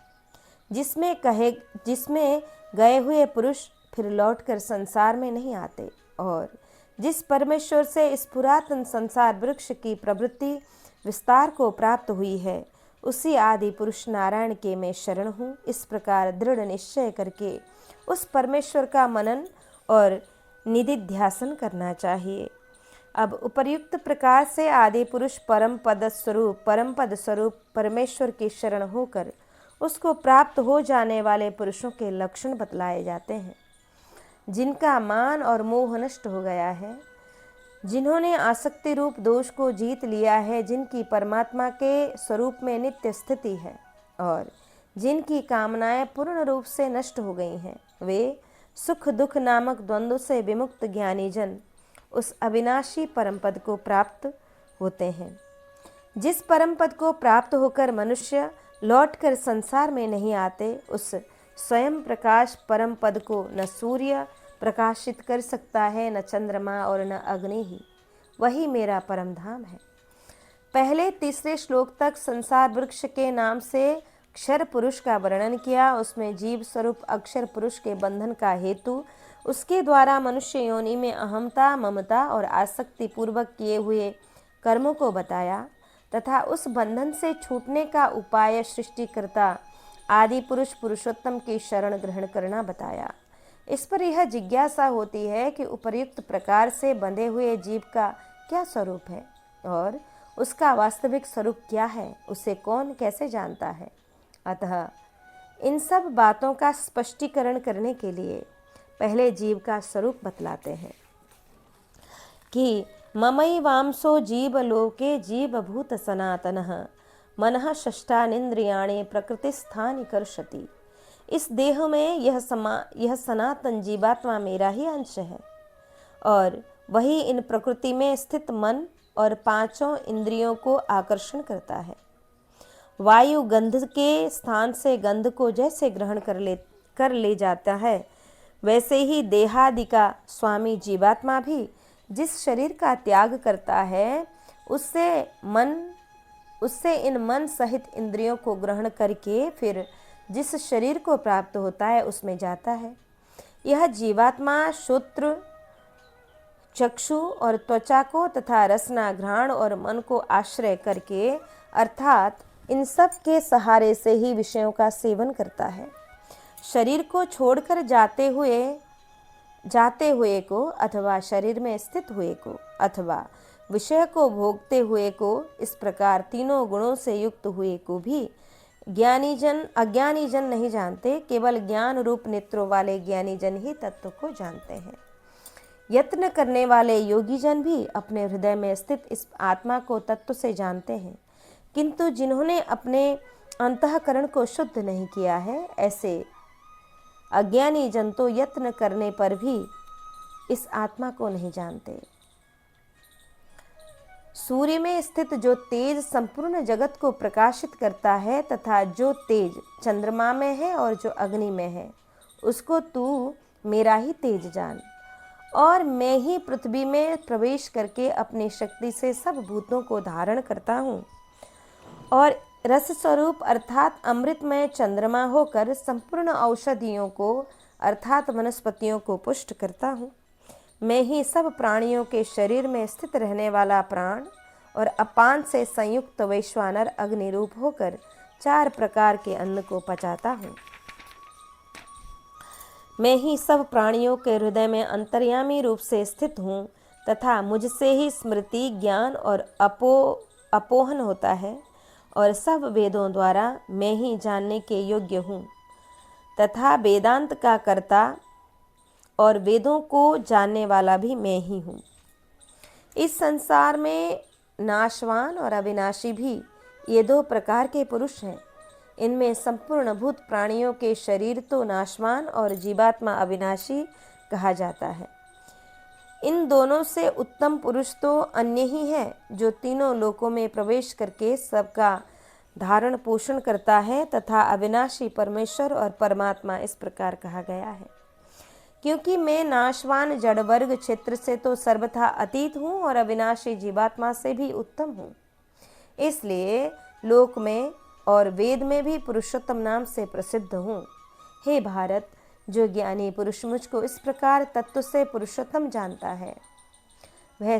जिसमें गए हुए पुरुष फिर लौटकर संसार में नहीं आते और जिस परमेश्वर से इस पुरातन संसार वृक्ष की प्रवृत्ति विस्तार को प्राप्त हुई है, उसी आदि पुरुष नारायण के मैं शरण हूँ। इस प्रकार दृढ़ निश्चय करके उस परमेश्वर का मनन और निधिध्यासन करना चाहिए। अब उपर्युक्त प्रकार से आदि पुरुष परम पद स्वरूप परमेश्वर की शरण होकर उसको प्राप्त हो जाने वाले पुरुषों के लक्षण बतलाए जाते हैं, जिनका मान और मोह नष्ट हो गया है, जिन्होंने आसक्ति रूप दोष को जीत लिया है, जिनकी परमात्मा के स्वरूप में नित्य स्थिति है और जिनकी कामनाएं पूर्ण रूप से नष्ट हो गई हैं, वे सुख दुख नामक द्वंद्व से विमुक्त ज्ञानी जन उस अविनाशी परम पद को प्राप्त होते हैं। जिस परम पद को प्राप्त होकर मनुष्य लौटकर संसार में नहीं आते, उस स्वयं प्रकाश परम पद को न सूर्य, प्रकाशित कर सकता है, न चंद्रमा और न अग्नि ही। वही मेरा परम धाम है। पहले तीसरे श्लोक तक संसार वृक्ष के नाम से क्षर पुरुष का वर्णन किया। उसमें जीव स्वरूप अक्षर पुरुष के बंधन का हेतु, उसके द्वारा मनुष्य योनि में अहमता, ममता और आसक्ति पूर्वक किए हुए कर्मों को बताया तथा उस बंधन से छूटने का उपाय सृष्टिकर्ता आदि पुरुष पुरुषोत्तम की शरण ग्रहण करना बताया। इस पर यह जिज्ञासा होती है कि उपर्युक्त प्रकार से बंधे हुए जीव का क्या स्वरूप है और उसका वास्तविक स्वरूप क्या है, उसे कौन कैसे जानता है। अतः इन सब बातों का स्पष्टीकरण करने के लिए पहले जीव का स्वरूप बतलाते हैं कि ममई वांसो जीव लोके जीवभूत सनातनः मनः षष्ठानींद्रियाणि प्रकृतिस्थानि कर्षति। इस देह में यह सनातन जीवात्मा मेरा ही अंश है और वही इन प्रकृति में स्थित मन और पांचों इंद्रियों को आकर्षण करता है। वायु गंध के स्थान से गंध को जैसे ग्रहण कर ले जाता है, वैसे ही देहादि का स्वामी जीवात्मा भी जिस शरीर का त्याग करता है, उससे इन मन सहित इंद्रियों को ग्रहण करके फिर जिस शरीर को प्राप्त होता है उसमें जाता है। यह जीवात्मा श्रोत्र, चक्षु और त्वचा को तथा रसना, घ्राण और मन को आश्रय करके अर्थात इन सब के सहारे से ही विषयों का सेवन करता है। शरीर को छोड़कर जाते हुए को अथवा शरीर में स्थित हुए को अथवा विषय को भोगते हुए को, इस प्रकार तीनों गुणों से युक्त हुए को भी अज्ञानी जन नहीं जानते। केवल ज्ञान रूप नेत्रों वाले ज्ञानी जन ही तत्व को जानते हैं। यत्न करने वाले योगी जन भी अपने हृदय में स्थित इस आत्मा को तत्व से जानते हैं, किंतु जिन्होंने अपने अंतःकरण को शुद्ध नहीं किया है, ऐसे अज्ञानी जन तो यत्न करने पर भी इस आत्मा को नहीं जानते। सूर्य में स्थित जो तेज संपूर्ण जगत को प्रकाशित करता है तथा जो तेज चंद्रमा में है और जो अग्नि में है, उसको तू मेरा ही तेज जान। और मैं ही पृथ्वी में प्रवेश करके अपनी शक्ति से सब भूतों को धारण करता हूँ और रस स्वरूप अर्थात अमृतमय चंद्रमा होकर संपूर्ण औषधियों को अर्थात वनस्पतियों को पुष्ट करता हूँ। मैं ही सब प्राणियों के शरीर में स्थित रहने वाला प्राण और अपान से संयुक्त वैश्वानर अग्नि रूप होकर 4 प्रकार के अन्न को पचाता हूँ। मैं ही सब प्राणियों के हृदय में अंतर्यामी रूप से स्थित हूँ तथा मुझसे ही स्मृति, ज्ञान और अपोहन होता है और सब वेदों द्वारा मैं ही जानने के योग्य हूँ तथा वेदांत का कर्ता और वेदों को जानने वाला भी मैं ही हूँ। इस संसार में नाशवान और अविनाशी भी ये 2 प्रकार के पुरुष हैं। इनमें संपूर्ण भूत प्राणियों के शरीर तो नाशवान और जीवात्मा अविनाशी कहा जाता है। इन दोनों से उत्तम पुरुष तो अन्य ही है, जो तीनों लोकों में प्रवेश करके सबका धारण पोषण करता है तथा अविनाशी परमेश्वर और परमात्मा इस प्रकार कहा गया है। क्योंकि मैं नाशवान जड़ वर्ग क्षेत्र से तो सर्वथा अतीत हूँ और अविनाशी जीवात्मा से भी उत्तम हूँ, इसलिए लोक में और वेद में भी पुरुषोत्तम नाम से प्रसिद्ध हूँ। हे भारत, जो ज्ञानी पुरुष मुझको इस प्रकार तत्व से पुरुषोत्तम जानता है, वह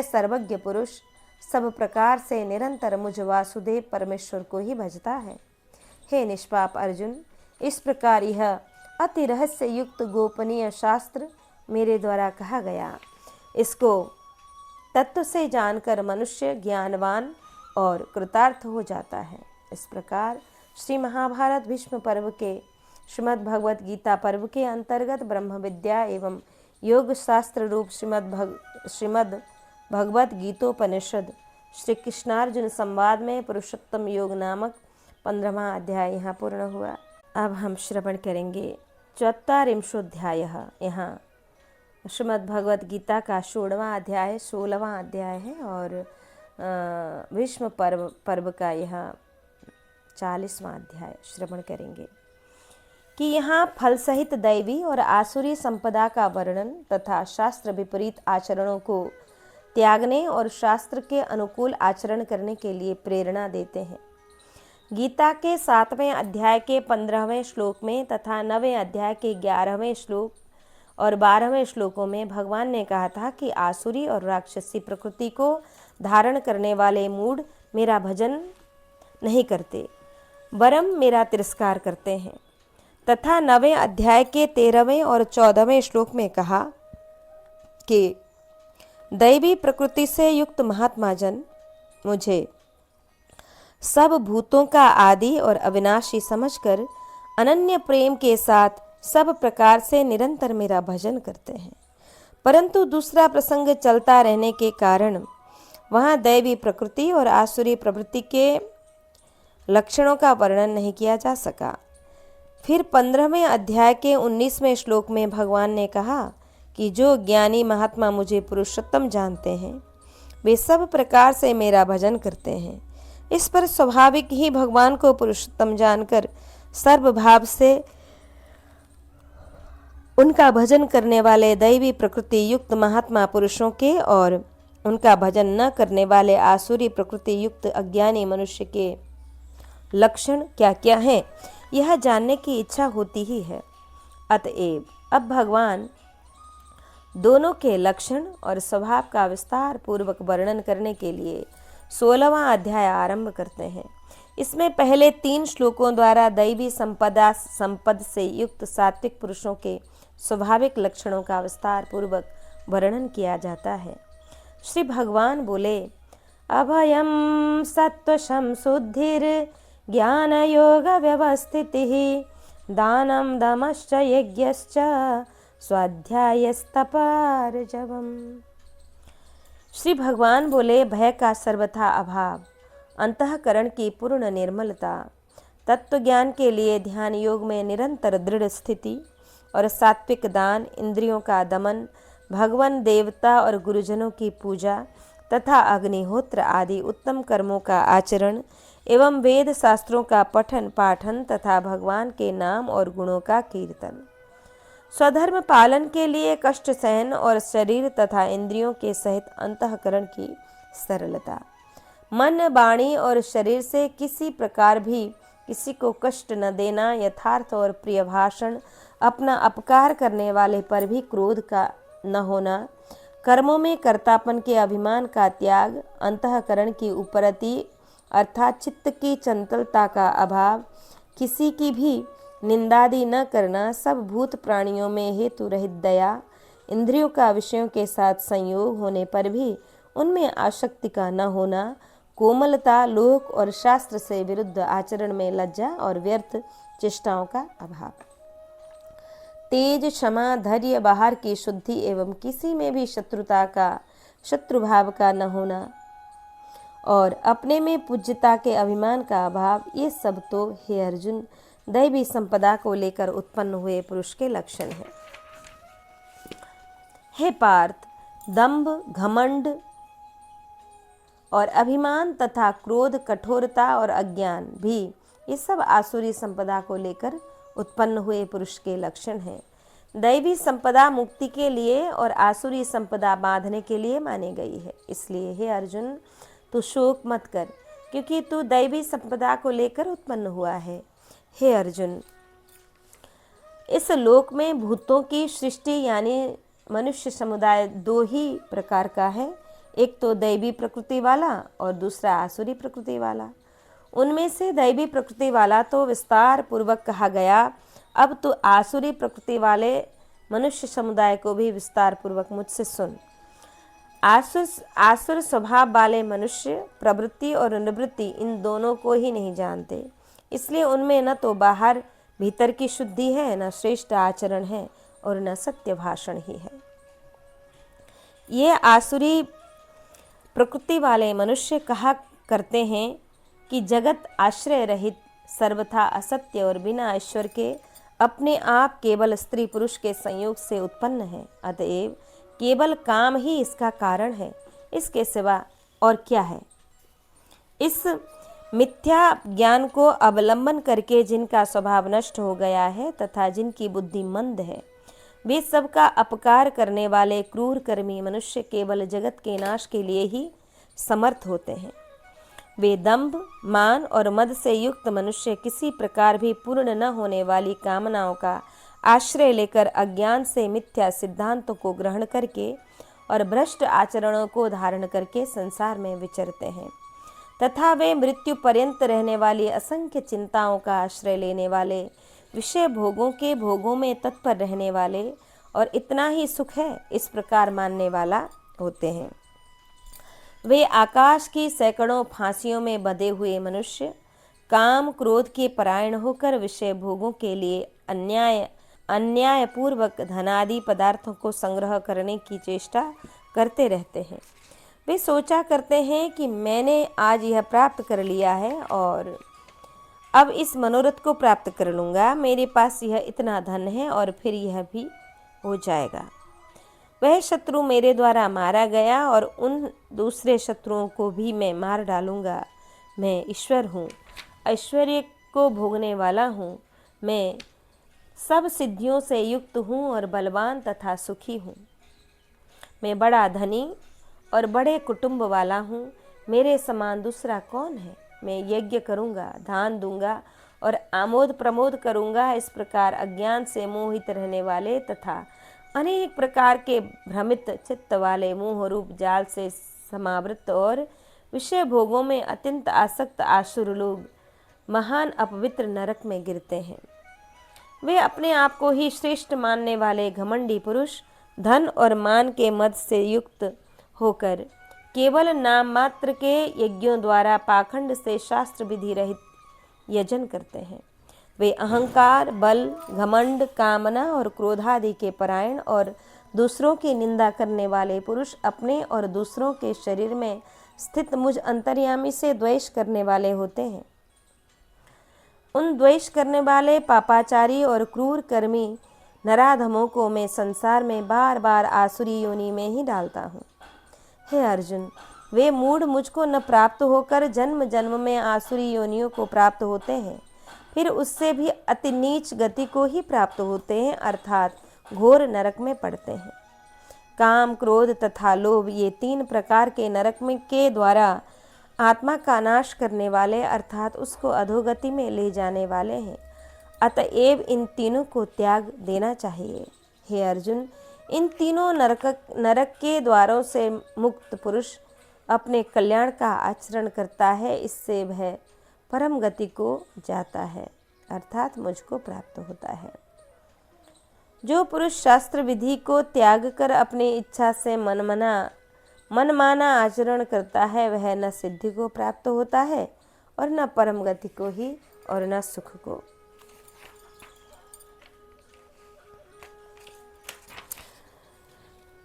सर्वज्ञ पुरुष सब प्रकार से निरंतर मुझ वासुदेव परमेश्वर को ही भजता है। हे निष्पाप अर्जुन, इस प्रकार यह अति रहस्य युक्त गोपनीय शास्त्र मेरे द्वारा कहा गया। इसको तत्व से जानकर मनुष्य ज्ञानवान और कृतार्थ हो जाता है। इस प्रकार श्री महाभारत भीष्म पर्व के श्रीमद् भगवत गीता पर्व के अंतर्गत ब्रह्म विद्या एवं योग शास्त्र रूप श्रीमद् भगवत गीतोपनिषद श्री कृष्णार्जुन संवाद में पुरुषोत्तम योग नामक 15वां अध्याय यहाँ पूर्ण हुआ। अब हम श्रवण करेंगे 44वां। यहाँ श्रीमद् भगवत गीता का 16वां अध्याय 16वां अध्याय है और भीष्म पर्व का यह 40वां अध्याय श्रवण करेंगे। कि यहाँ फल सहित दैवी और आसुरी संपदा का वर्णन तथा शास्त्र विपरीत आचरणों को त्यागने और शास्त्र के अनुकूल आचरण करने के लिए प्रेरणा देते हैं। गीता के 7वें अध्याय के 15वें श्लोक में तथा 9वें अध्याय के 11वें श्लोक और 12वें श्लोकों में भगवान ने कहा था कि आसुरी और राक्षसी प्रकृति को धारण करने वाले मूढ़ मेरा भजन नहीं करते, वरम मेरा तिरस्कार करते हैं। तथा 9वें अध्याय के 13वें और 14वें श्लोक में कहा कि दैवी प्रकृति से युक्त महात्मा जन मुझे सब भूतों का आदि और अविनाशी समझकर अनन्य प्रेम के साथ सब प्रकार से निरंतर मेरा भजन करते हैं। परंतु दूसरा प्रसंग चलता रहने के कारण वहाँ दैवी प्रकृति और आसुरी प्रवृत्ति के लक्षणों का वर्णन नहीं किया जा सका। फिर 15वें अध्याय के 19वें श्लोक में भगवान ने कहा कि जो ज्ञानी महात्मा मुझे पुरुषोत्तम जानते हैं वे सब प्रकार से मेरा भजन करते हैं। इस पर स्वाभाविक ही भगवान को पुरुषोत्तम जानकर सर्वभाव से उनका भजन करने वाले दैवी प्रकृति युक्त महात्मा पुरुषों के और उनका भजन न करने वाले आसुरी प्रकृति युक्त अज्ञानी मनुष्य के लक्षण क्या क्या हैं, यह जानने की इच्छा होती ही है। अतएव अब भगवान दोनों के लक्षण और स्वभाव का विस्तार पूर्वक वर्णन करने के लिए 16वां अध्याय आरंभ करते हैं। इसमें पहले 3 श्लोकों द्वारा दैवी संपद से युक्त सात्विक पुरुषों के स्वाभाविक लक्षणों का विस्तार पूर्वक वर्णन किया जाता है। श्री भगवान बोले, अभयम सत्वशम शुद्धिर ज्ञान योग व्यवस्थितिः दानम दमश्च यज्ञश्च स्वाध्यायस्तपार्जवम्। श्री भगवान बोले, भय का सर्वथा अभाव, अंतःकरण की पूर्ण निर्मलता, तत्व ज्ञान के लिए ध्यान योग में निरंतर दृढ़ स्थिति और सात्विक दान, इंद्रियों का दमन, भगवान देवता और गुरुजनों की पूजा तथा अग्निहोत्र आदि उत्तम कर्मों का आचरण एवं वेद शास्त्रों का पठन पाठन तथा भगवान के नाम और गुणों का कीर्तन, स्वधर्म पालन के लिए कष्ट सहन और शरीर तथा इंद्रियों के सहित अंतःकरण की सरलता, मन वाणी और शरीर से किसी प्रकार भी किसी को कष्ट न देना, यथार्थ और प्रिय भाषण, अपना अपकार करने वाले पर भी क्रोध का न होना, कर्मों में कर्तापन के अभिमान का त्याग, अंतःकरण की उपरति अर्थात चित्त की चंचलता का अभाव, किसी की भी निंदादि न करना, सब भूत प्राणियों में हेतु रहित दया, इंद्रियों का विषयों के साथ संयोग होने पर भी उनमें आसक्ति का न होना, कोमलता, लोक और शास्त्र से विरुद्ध आचरण में लज्जा और व्यर्थ चेष्टाओं का अभाव, तेज, क्षमा, धैर्य, बाहर की शुद्धि एवं किसी में भी शत्रुता का शत्रुभाव का न होना और अपने में पूज्यता के अभिमान का अभाव, ये सब तो हे अर्जुन दैवी संपदा को लेकर उत्पन्न हुए पुरुष के लक्षण हैं। हे पार्थ, दंभ, घमंड और अभिमान तथा क्रोध, कठोरता और अज्ञान भी ये सब आसुरी संपदा को लेकर उत्पन्न हुए पुरुष के लक्षण हैं। दैवी संपदा मुक्ति के लिए और आसुरी संपदा बांधने के लिए मानी गई है। इसलिए हे अर्जुन, तू शोक मत कर, क्योंकि तू दैवी संपदा को लेकर उत्पन्न हुआ है। हे अर्जुन, इस लोक में भूतों की सृष्टि यानी मनुष्य समुदाय 2 ही प्रकार का है, एक तो दैवी प्रकृति वाला और दूसरा आसुरी प्रकृति वाला। उनमें से दैवी प्रकृति वाला तो विस्तार पूर्वक कहा गया, अब तो आसुरी प्रकृति वाले मनुष्य समुदाय को भी विस्तार पूर्वक मुझसे सुन। आसुर स्वभाव वाले मनुष्य प्रवृत्ति और निवृत्ति इन दोनों को ही नहीं जानते, इसलिए उनमें न तो बाहर भीतर की शुद्धि है, न श्रेष्ठ आचरण है और न सत्य भाषण ही है। ये आसुरी प्रकृति वाले मनुष्य कहा करते हैं कि जगत आश्रय रहित, सर्वथा असत्य और बिना ईश्वर के अपने आप केवल स्त्री पुरुष के संयोग से उत्पन्न है। अतएव केवल काम ही इसका कारण है, इसके सिवा और क्या है। इस मिथ्या ज्ञान को अवलंबन करके जिनका स्वभाव नष्ट हो गया है तथा जिनकी बुद्धि मंद है, वे सबका अपकार करने वाले क्रूर कर्मी मनुष्य केवल जगत के नाश के लिए ही समर्थ होते हैं। वे दंभ, मान और मद से युक्त मनुष्य किसी प्रकार भी पूर्ण न होने वाली कामनाओं का आश्रय लेकर अज्ञान से मिथ्या सिद्धांतों को ग्रहण करके और भ्रष्ट आचरणों को धारण करके संसार में विचरते हैं तथा वे मृत्यु पर्यंत रहने वाली असंख्य चिंताओं का आश्रय लेने वाले, विषय भोगों के भोगों में तत्पर रहने वाले और इतना ही सुख है इस प्रकार मानने वाला होते हैं। वे आकाश की सैकड़ों फांसियों में बंधे हुए मनुष्य काम क्रोध के परायण होकर विषय भोगों के लिए अन्यायपूर्वक धनादि पदार्थों को संग्रह करने की चेष्टा करते रहते हैं। वे सोचा करते हैं कि मैंने आज यह प्राप्त कर लिया है और अब इस मनोरथ को प्राप्त कर लूँगा, मेरे पास यह इतना धन है और फिर यह भी हो जाएगा। वह शत्रु मेरे द्वारा मारा गया और उन दूसरे शत्रुओं को भी मैं मार डालूँगा। मैं ईश्वर हूँ, ऐश्वर्य को भोगने वाला हूँ, मैं सब सिद्धियों से युक्त हूँ और बलवान तथा सुखी हूँ। मैं बड़ा धनी और बड़े कुटुंब वाला हूँ, मेरे समान दूसरा कौन है। मैं यज्ञ करूँगा, दान दूंगा और आमोद प्रमोद करूँगा। इस प्रकार अज्ञान से मोहित रहने वाले तथा अनेक प्रकार के भ्रमित चित्त वाले मोह रूप जाल से समावृत और विषय भोगों में अत्यंत आसक्त आसुर लोग महान अपवित्र नरक में गिरते हैं। वे अपने आप को ही श्रेष्ठ मानने वाले घमंडी पुरुष धन और मान के मद से युक्त होकर केवल नाम मात्र के यज्ञों द्वारा पाखंड से शास्त्र विधि रहित यजन करते हैं। वे अहंकार, बल, घमंड, कामना और क्रोधादि के परायण और दूसरों की निंदा करने वाले पुरुष अपने और दूसरों के शरीर में स्थित मुझ अंतर्यामी से द्वेष करने वाले होते हैं। उन द्वेष करने वाले पापाचारी और क्रूर कर्मी नराधमों को मैं संसार में बार बार आसुरी योनि में ही डालता हूँ। हे अर्जुन, वे मूढ़ मुझको न प्राप्त होकर जन्म जन्म में आसुरी योनियों को प्राप्त होते हैं, फिर उससे भी अति नीच गति को ही प्राप्त होते हैं, अर्थात घोर नरक में पड़ते हैं। काम, क्रोध तथा लोभ ये तीन प्रकार के नरक में के द्वारा आत्मा का नाश करने वाले अर्थात उसको अधोगति में ले जाने वाले हैं। अतएव इन तीनों को त्याग देना चाहिए। हे अर्जुन, इन तीनों नरक के द्वारों से मुक्त पुरुष अपने कल्याण का आचरण करता है, इससे वह परम गति को जाता है अर्थात मुझको प्राप्त होता है। जो पुरुष शास्त्र विधि को त्याग कर अपनी इच्छा से मनमाना आचरण करता है, वह न सिद्धि को प्राप्त होता है और न परम गति को ही और न सुख को।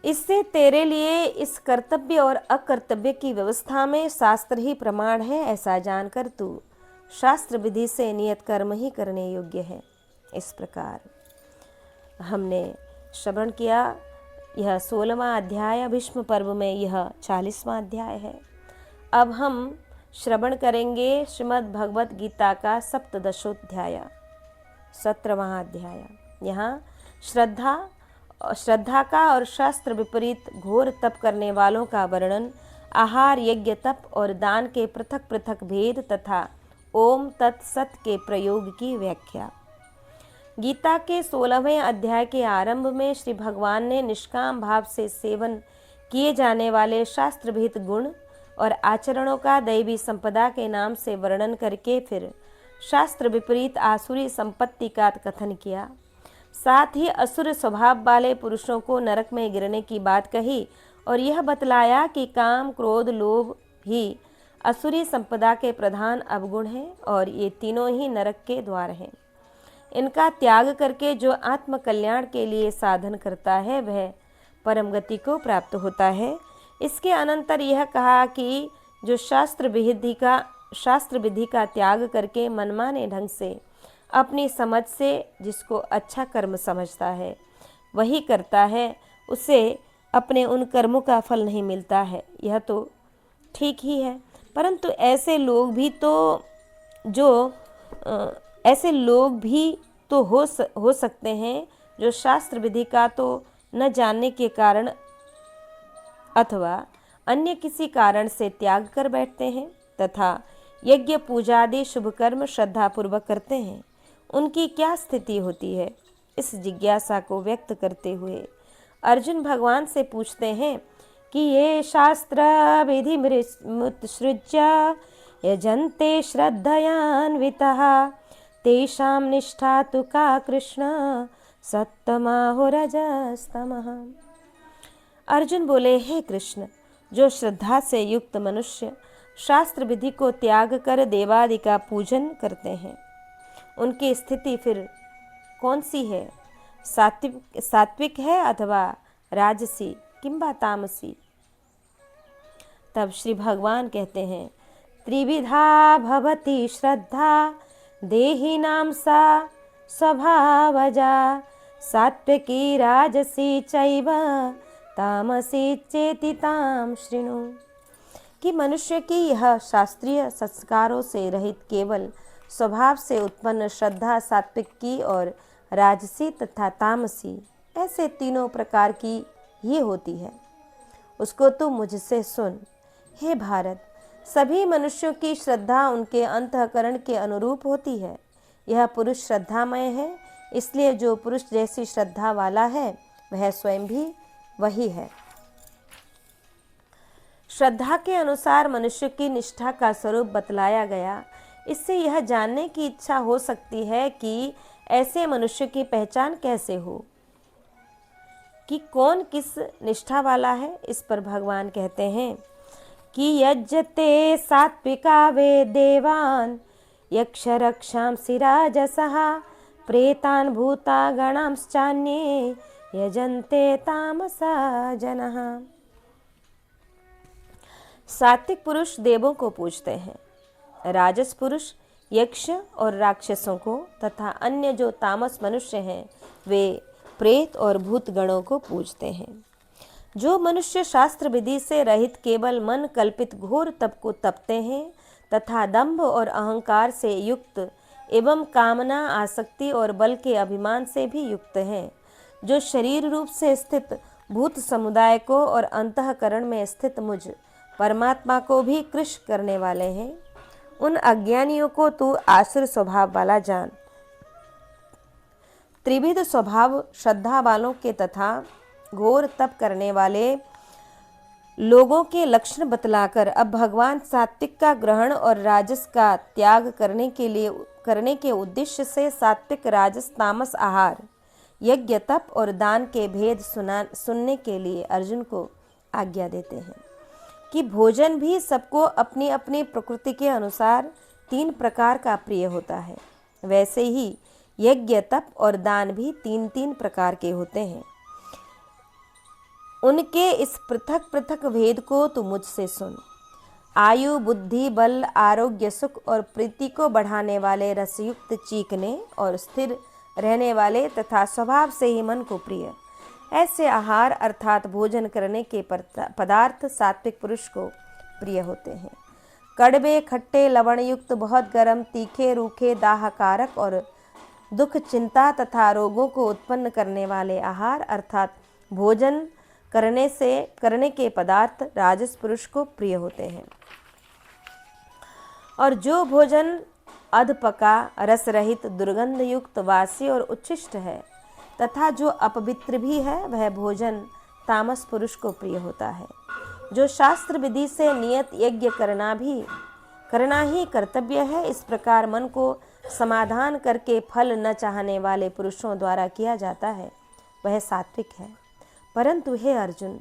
इससे तेरे लिए इस कर्तव्य और अकर्तव्य की व्यवस्था में शास्त्र ही प्रमाण है, ऐसा जानकर तू शास्त्र विधि से नियत कर्म ही करने योग्य है। इस प्रकार हमने श्रवण किया। यह 16वां अध्याय, भीष्म पर्व में यह 40वां अध्याय है। अब हम श्रवण करेंगे श्रीमद् भगवत गीता का सप्तदशोध्याय, 17वां अध्याय। यहाँ श्रद्धा का और शास्त्र विपरीत घोर तप करने वालों का वर्णन, आहार, यज्ञ, तप और दान के पृथक पृथक भेद तथा ओम तत्सत के प्रयोग की व्याख्या। गीता के 16वें अध्याय के आरंभ में श्री भगवान ने निष्काम भाव से सेवन किए जाने वाले शास्त्र विहित गुण और आचरणों का दैवी संपदा के नाम से वर्णन करके फिर शास्त्र विपरीत आसुरी संपत्ति का कथन किया। साथ ही असुर स्वभाव वाले पुरुषों को नरक में गिरने की बात कही और यह बतलाया कि काम, क्रोध, लोभ भी असुरी संपदा के प्रधान अवगुण हैं और ये तीनों ही नरक के द्वार हैं। इनका त्याग करके जो आत्म कल्याण के लिए साधन करता है वह परम गति को प्राप्त होता है। इसके अनंतर यह कहा कि जो शास्त्र विधि का त्याग करके मनमाने ढंग से अपनी समझ से जिसको अच्छा कर्म समझता है वही करता है, उसे अपने उन कर्मों का फल नहीं मिलता है। यह तो ठीक ही है, परंतु ऐसे लोग भी तो हो सकते हैं जो शास्त्र विधि का तो न जानने के कारण अथवा अन्य किसी कारण से त्याग कर बैठते हैं तथा यज्ञ पूजादि शुभ कर्म श्रद्धापूर्वक करते हैं। उनकी क्या स्थिति होती है, इस जिज्ञासा को व्यक्त करते हुए अर्जुन भगवान से पूछते हैं कि ये शास्त्र विधि मुत्सृज्य यजन्ते श्रद्धयान्वितः तेषां निष्ठा तु का कृष्ण सत्तमाहो रजस्तमः। अर्जुन बोले, हे कृष्ण, जो श्रद्धा से युक्त मनुष्य शास्त्र विधि को त्याग कर देवादि का पूजन करते हैं, उनकी स्थिति फिर कौन सी है? सात्विक है अथवा राजसी किंबा तामसी? तब श्री भगवान कहते हैं, त्रिविधा भवति श्रद्धा देहिनां सा स्वभावजा सात्विकी राजसी चैव तामसी चेति ताम शृणु। कि मनुष्य की यह शास्त्रीय संस्कारों से रहित केवल स्वभाव से उत्पन्न श्रद्धा सात्विक की और राजसी तथा तामसी, ऐसे तीनों प्रकार की ही होती है। उसको तू मुझसे सुन। हे भारत, सभी मनुष्यों की श्रद्धा उनके अंतःकरण के अनुरूप होती है। यह पुरुष श्रद्धामय है, इसलिए जो पुरुष जैसी श्रद्धा वाला है वह स्वयं भी वही है। श्रद्धा के अनुसार मनुष्य की निष्ठा का स्वरूप बतलाया गया। इससे यह जानने की इच्छा हो सकती है कि ऐसे मनुष्य की पहचान कैसे हो, कि कौन किस निष्ठा वाला है। इस पर भगवान कहते हैं कि यज्जते सात्विका वे देवान यक्ष रक्षांसि राजसः प्रेतान भूता गणांश्चान्ये यजन्ते तामसा जनः। सात्विक पुरुष देवों को पूजते हैं, राजस पुरुष यक्ष और राक्षसों को तथा अन्य जो तामस मनुष्य हैं वे प्रेत और भूत गणों को पूजते हैं। जो मनुष्य शास्त्र विधि से रहित केवल मन कल्पित घोर तप को तपते हैं तथा दंभ और अहंकार से युक्त एवं कामना आसक्ति और बल के अभिमान से भी युक्त हैं, जो शरीर रूप से स्थित भूत समुदाय को और अंतःकरण में स्थित मुझ परमात्मा को भी कृश करने वाले हैं, उन अज्ञानियों को तू आसुर स्वभाव वाला जान। त्रिविध स्वभाव श्रद्धा वालों के तथा घोर तप करने वाले लोगों के लक्षण बतलाकर अब भगवान सात्विक का ग्रहण और राजस का त्याग करने के उद्देश्य से सात्विक राजस तामस आहार यज्ञ तप और दान के भेद सुनने के लिए अर्जुन को आज्ञा देते हैं कि भोजन भी सबको अपनी अपनी प्रकृति के अनुसार 3 प्रकार का प्रिय होता है, वैसे ही यज्ञ तप और दान भी 3-3 प्रकार के होते हैं। उनके इस पृथक पृथक भेद को तू मुझसे सुन। आयु बुद्धि बल आरोग्य सुख और प्रीति को बढ़ाने वाले रसयुक्त चीखने और स्थिर रहने वाले तथा स्वभाव से ही मन को प्रिय ऐसे आहार अर्थात भोजन करने के पदार्थ सात्विक पुरुष को प्रिय होते हैं। कड़वे खट्टे लवण युक्त बहुत गर्म तीखे रूखे दाहकारक और दुख चिंता तथा रोगों को उत्पन्न करने वाले आहार अर्थात भोजन करने के पदार्थ राजस पुरुष को प्रिय होते हैं। और जो भोजन अधपका रस रहित दुर्गंध युक्त वासी और उच्छिष्ट है तथा जो अपवित्र भी है वह भोजन तामस पुरुष को प्रिय होता है। जो शास्त्र विधि से नियत यज्ञ करना ही कर्तव्य है, इस प्रकार मन को समाधान करके फल न चाहने वाले पुरुषों द्वारा किया जाता है, वह सात्विक है। परंतु हे अर्जुन,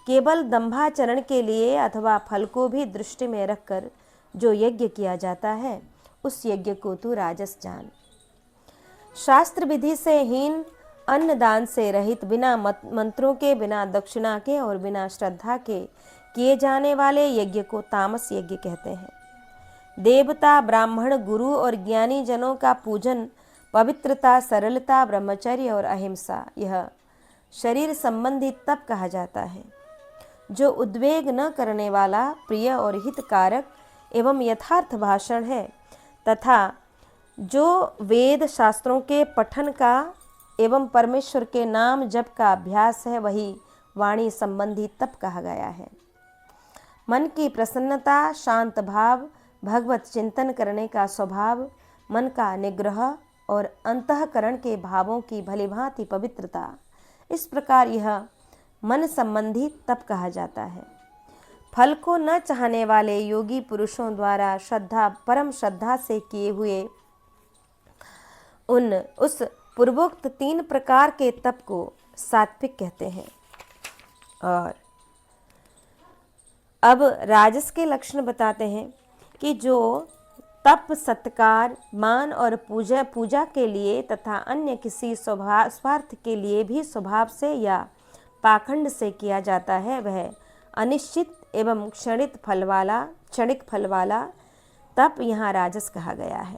केवल दंभाचरण के लिए अथवा फल को भी दृष्टि में रखकर जो यज्ञ किया जाता है उस यज्ञ को तू राजस जान। शास्त्र विधि से हीन अन्न दान से रहित बिना मंत्रों के बिना दक्षिणा के और बिना श्रद्धा के किए जाने वाले यज्ञ को तामस यज्ञ कहते हैं। देवता ब्राह्मण गुरु और ज्ञानी जनों का पूजन पवित्रता सरलता ब्रह्मचर्य और अहिंसा यह शरीर संबंधी तप कहा जाता है। जो उद्वेग न करने वाला प्रिय और हितकारक एवं यथार्थ भाषण है तथा जो वेद शास्त्रों के पठन का एवं परमेश्वर के नाम जप का अभ्यास है वही वाणी संबंधी तप कहा गया है। मन की प्रसन्नता, शांत भाव, भगवत चिंतन करने का स्वभाव, मन का निग्रह और अंतःकरण के भावों की भलीभांति पवित्रता, इस प्रकार यह मन संबंधी तप कहा जाता है। फल को न चाहने वाले योगी पुरुषों द्वारा परम श्रद्धा से किए हुए उस पूर्वोक्त 3 प्रकार के तप को सात्विक कहते हैं। और अब राजस के लक्षण बताते हैं कि जो तप, सत्कार, मान और पूजा के लिए तथा अन्य किसी स्वार्थ के लिए भी स्वभाव से या पाखंड से किया जाता है वह अनिश्चित एवं क्षणिक फल वाला तप यहाँ राजस कहा गया है।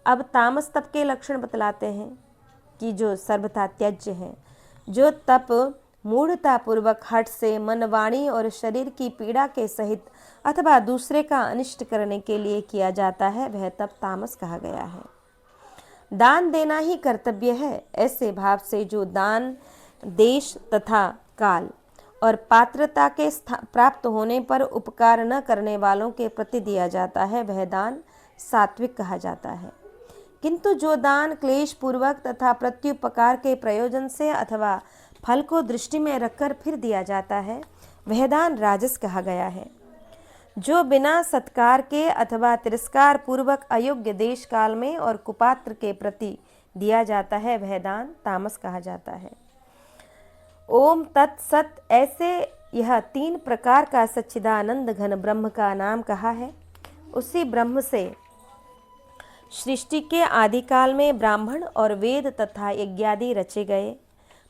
अब तामस तप के लक्षण बतलाते हैं कि जो सर्वथा त्याज्य है, जो तप मूढ़तापूर्वक हठ से मन, वाणी और शरीर की पीड़ा के सहित अथवा दूसरे का अनिष्ट करने के लिए किया जाता है वह तप तामस कहा गया है। दान देना ही कर्तव्य है, ऐसे भाव से जो दान देश तथा काल और पात्रता के प्राप्त होने पर उपकार न करने वालों के प्रति दिया जाता है वह दान सात्विक कहा जाता है। किंतु जो दान क्लेश पूर्वक तथा प्रत्युपकार के प्रयोजन से अथवा फल को दृष्टि में रखकर फिर दिया जाता है वह दान राजस कहा गया है। जो बिना सत्कार के अथवा तिरस्कार पूर्वक अयोग्य देश काल में और कुपात्र के प्रति दिया जाता है वह दान तामस कहा जाता है। ओम तत्सत, ऐसे यह 3 प्रकार का सच्चिदानंद घन ब्रह्म का नाम कहा है। उसी ब्रह्म से सृष्टि के आदिकाल में ब्राह्मण और वेद तथा यज्ञादि रचे गए।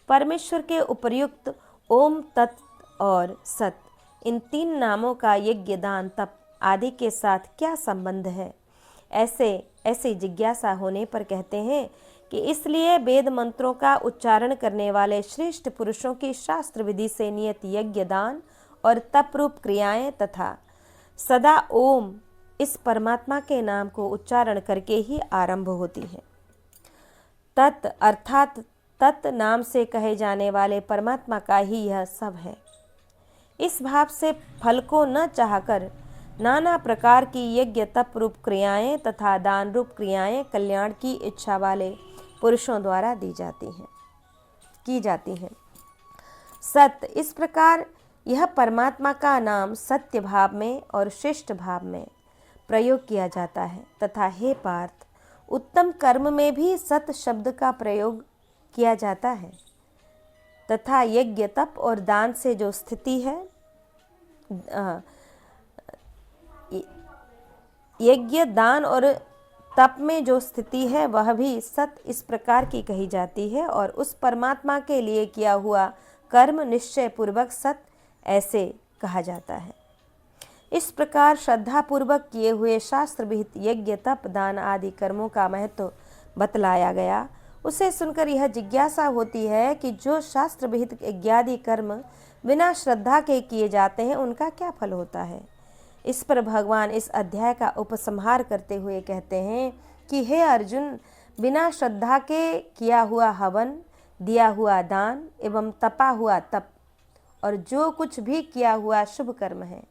परमेश्वर के उपर्युक्त ओम, तत् और सत, इन 3 नामों का यज्ञ, दान, तप आदि के साथ क्या संबंध है? ऐसे जिज्ञासा होने पर कहते हैं कि इसलिए वेद मंत्रों का उच्चारण करने वाले श्रेष्ठ पुरुषों की शास्त्र विधि से नियत यज्ञ, दान और तप रूप क्रियाएं तथा सदा ओम इस परमात्मा के नाम को उच्चारण करके ही आरंभ होती है। तत् अर्थात तत् नाम से कहे जाने वाले परमात्मा का ही यह सब है। इस भाव से फल को न चाहकर नाना प्रकार की यज्ञ, तप रूप क्रियाएं तथा दान रूप क्रियाएं कल्याण की इच्छा वाले पुरुषों द्वारा की जाती हैं। सत्य, इस प्रकार यह परमात्मा का नाम सत्य भाव में और श्रेष्ठ भाव में प्रयोग किया जाता है तथा हे पार्थ, उत्तम कर्म में भी सत शब्द का प्रयोग किया जाता है तथा यज्ञ, तप और दान से जो स्थिति है, यज्ञ, दान और तप में जो स्थिति है वह भी सत इस प्रकार की कही जाती है और उस परमात्मा के लिए किया हुआ कर्म निश्चय पूर्वक सत ऐसे कहा जाता है। इस प्रकार श्रद्धा पूर्वक किए हुए शास्त्र विहित यज्ञ, तप, दान आदि कर्मों का महत्व बतलाया गया। उसे सुनकर यह जिज्ञासा होती है कि जो शास्त्र विहित यज्ञादि कर्म बिना श्रद्धा के किए जाते हैं उनका क्या फल होता है। इस पर भगवान इस अध्याय का उपसंहार करते हुए कहते हैं कि हे अर्जुन, बिना श्रद्धा के किया हुआ हवन, दिया हुआ दान एवं तपा हुआ तप और जो कुछ भी किया हुआ शुभ कर्म है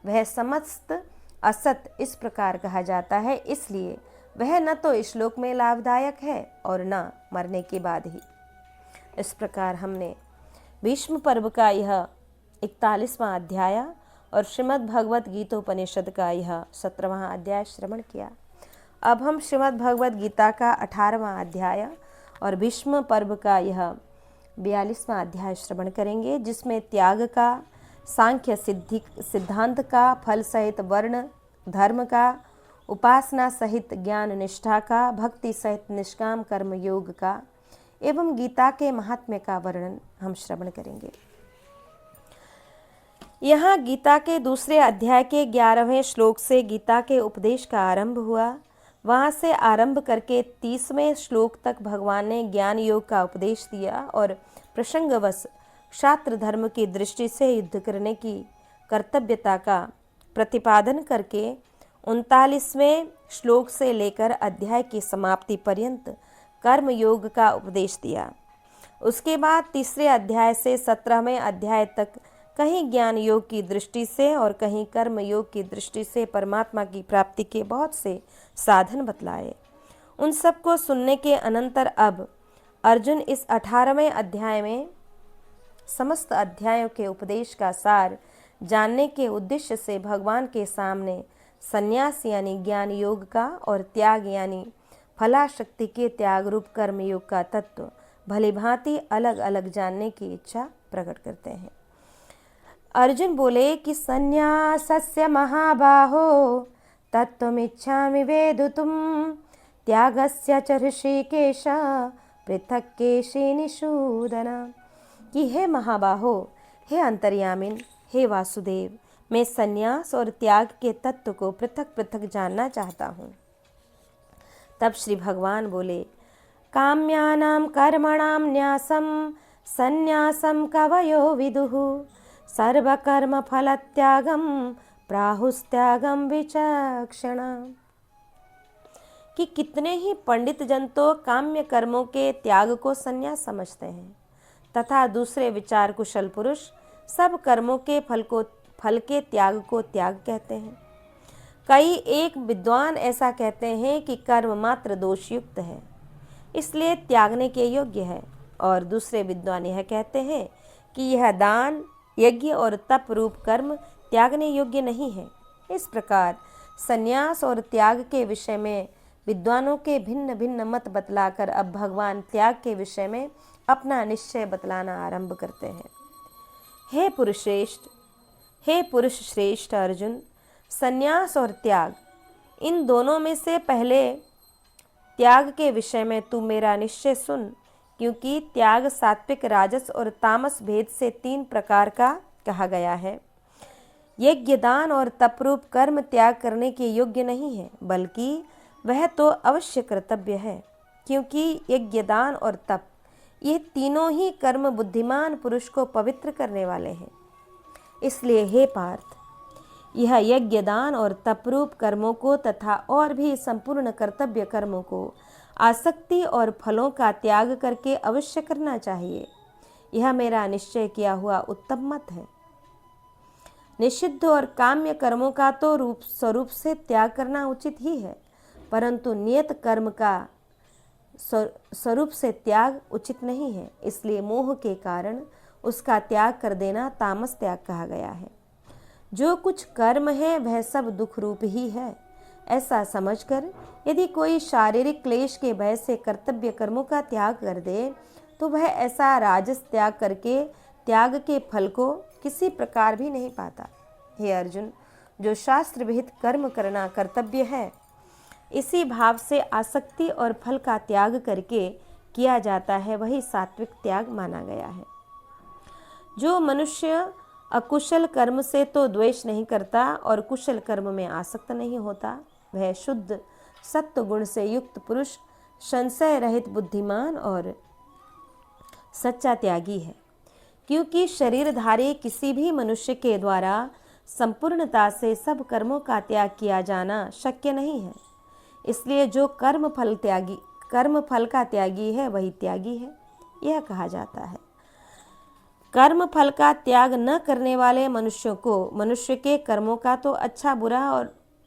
वह समस्त असत इस प्रकार कहा जाता है। इसलिए वह न तो इस श्लोक में लाभदायक है और न मरने के बाद ही। इस प्रकार हमने भीष्म पर्व का यह 41वां अध्याय और श्रीमद् भगवत गीतोपनिषद का यह 17वां अध्याय श्रवण किया। अब हम श्रीमद् भगवत गीता का 18वां अध्याय और भीष्म पर्व का यह 42वां अध्याय श्रवण करेंगे, जिसमें त्याग का, सांख्य सिद्धांत का, फल सहित वर्ण धर्म का, उपासना सहित ज्ञान निष्ठा का, भक्ति सहित निष्काम कर्म योग का एवं गीता के महात्म्य का वर्णन हम श्रवण करेंगे। यहाँ गीता के दूसरे अध्याय के 11वें श्लोक से गीता के उपदेश का आरंभ हुआ। वहाँ से आरंभ करके 30वें श्लोक तक भगवान ने ज्ञान योग का उपदेश दिया और प्रसंगवश क्षात्र धर्म की दृष्टि से युद्ध करने की कर्तव्यता का प्रतिपादन करके 39वें श्लोक से लेकर अध्याय की समाप्ति पर्यंत कर्म योग का उपदेश दिया। उसके बाद तीसरे अध्याय से 17वें अध्याय तक कहीं ज्ञान योग की दृष्टि से और कहीं कर्म योग की दृष्टि से परमात्मा की प्राप्ति के बहुत से साधन बतलाए। उन सबको सुनने के अनंतर अब अर्जुन इस 18वें अध्याय में समस्त अध्यायों के उपदेश का सार जानने के उद्देश्य से भगवान के सामने संन्यास यानी ज्ञान योग का और त्याग यानी फलाशक्ति के त्याग रूप कर्म योग का तत्व भली भांति अलग अलग जानने की इच्छा प्रकट करते हैं। अर्जुन बोले कि संन्यासस्य महाबाहो तत्त्वमिच्छामि वेदितुम त्यागस्य च ऋषिकेश पृथक् केशि निषूदन। कि हे महाबाहो, हे अंतर्यामिन, हे वासुदेव, मैं संन्यास और त्याग के तत्व को पृथक पृथक जानना चाहता हूँ। तब श्री भगवान बोले, काम्यानां कर्मणां न्यासं संन्यासं कवयो विदुः सर्वकर्म फलत्यागं प्राहुस्त्यागं विचक्षणा। कि कितने ही पंडित जन तो काम्य कर्मों के त्याग को संन्यास समझते हैं तथा दूसरे विचार कुशल पुरुष सब कर्मों के फल के त्याग को त्याग कहते हैं। कई एक विद्वान ऐसा कहते हैं कि कर्म मात्र दोषयुक्त है, इसलिए त्यागने के योग्य है, और दूसरे विद्वान यह कहते हैं कि यह दान यज्ञ और तप रूप कर्म त्यागने योग्य नहीं है। इस प्रकार संन्यास और त्याग के विषय में विद्वानों के भिन्न भिन्न मत बतलाकर अब भगवान त्याग के विषय में अपना निश्चय बतलाना आरंभ करते हैं। हे पुरुष श्रेष्ठ अर्जुन, संन्यास और त्याग इन दोनों में से पहले त्याग के विषय में तू मेरा निश्चय सुन, क्योंकि त्याग सात्विक राजस और तामस भेद से 3 प्रकार का कहा गया है। यज्ञ दान और तपरूप कर्म त्याग करने के योग्य नहीं है, बल्कि वह तो अवश्य कर्तव्य है, क्योंकि यज्ञ दान और तप ये तीनों ही कर्म बुद्धिमान पुरुष को पवित्र करने वाले हैं। इसलिए हे पार्थ, यह यज्ञ दान और तपरूप कर्मों को तथा और भी संपूर्ण कर्तव्य कर्मों को आसक्ति और फलों का त्याग करके अवश्य करना चाहिए। यह मेरा निश्चय किया हुआ उत्तम मत है। निषिद्ध और काम्य कर्मों का तो स्वरूप से त्याग करना उचित ही है, परंतु नियत कर्म का स्वरूप से त्याग उचित नहीं है। इसलिए मोह के कारण उसका त्याग कर देना तामस त्याग कहा गया है। जो कुछ कर्म है वह सब दुख रूप ही है, ऐसा समझकर यदि कोई शारीरिक क्लेश के भय से कर्तव्य कर्मों का त्याग कर दे तो वह ऐसा राजस त्याग करके त्याग के फल को किसी प्रकार भी नहीं पाता। हे अर्जुन, जो शास्त्र विहित कर्म करना कर्तव्य है, इसी भाव से आसक्ति और फल का त्याग करके किया जाता है, वही सात्विक त्याग माना गया है। जो मनुष्य अकुशल कर्म से तो द्वेष नहीं करता और कुशल कर्म में आसक्त नहीं होता, वह शुद्ध सत्व गुण से युक्त पुरुष संशय रहित बुद्धिमान और सच्चा त्यागी है। क्योंकि शरीरधारी किसी भी मनुष्य के द्वारा संपूर्णता से सब कर्मों का त्याग किया जाना शक्य नहीं है। इसलिए जो कर्म फल का त्यागी है वही त्यागी है, यह कहा जाता है। कर्म फल का त्याग न करने वाले मनुष्यों को मनुष्य के कर्मों का तो अच्छा बुरा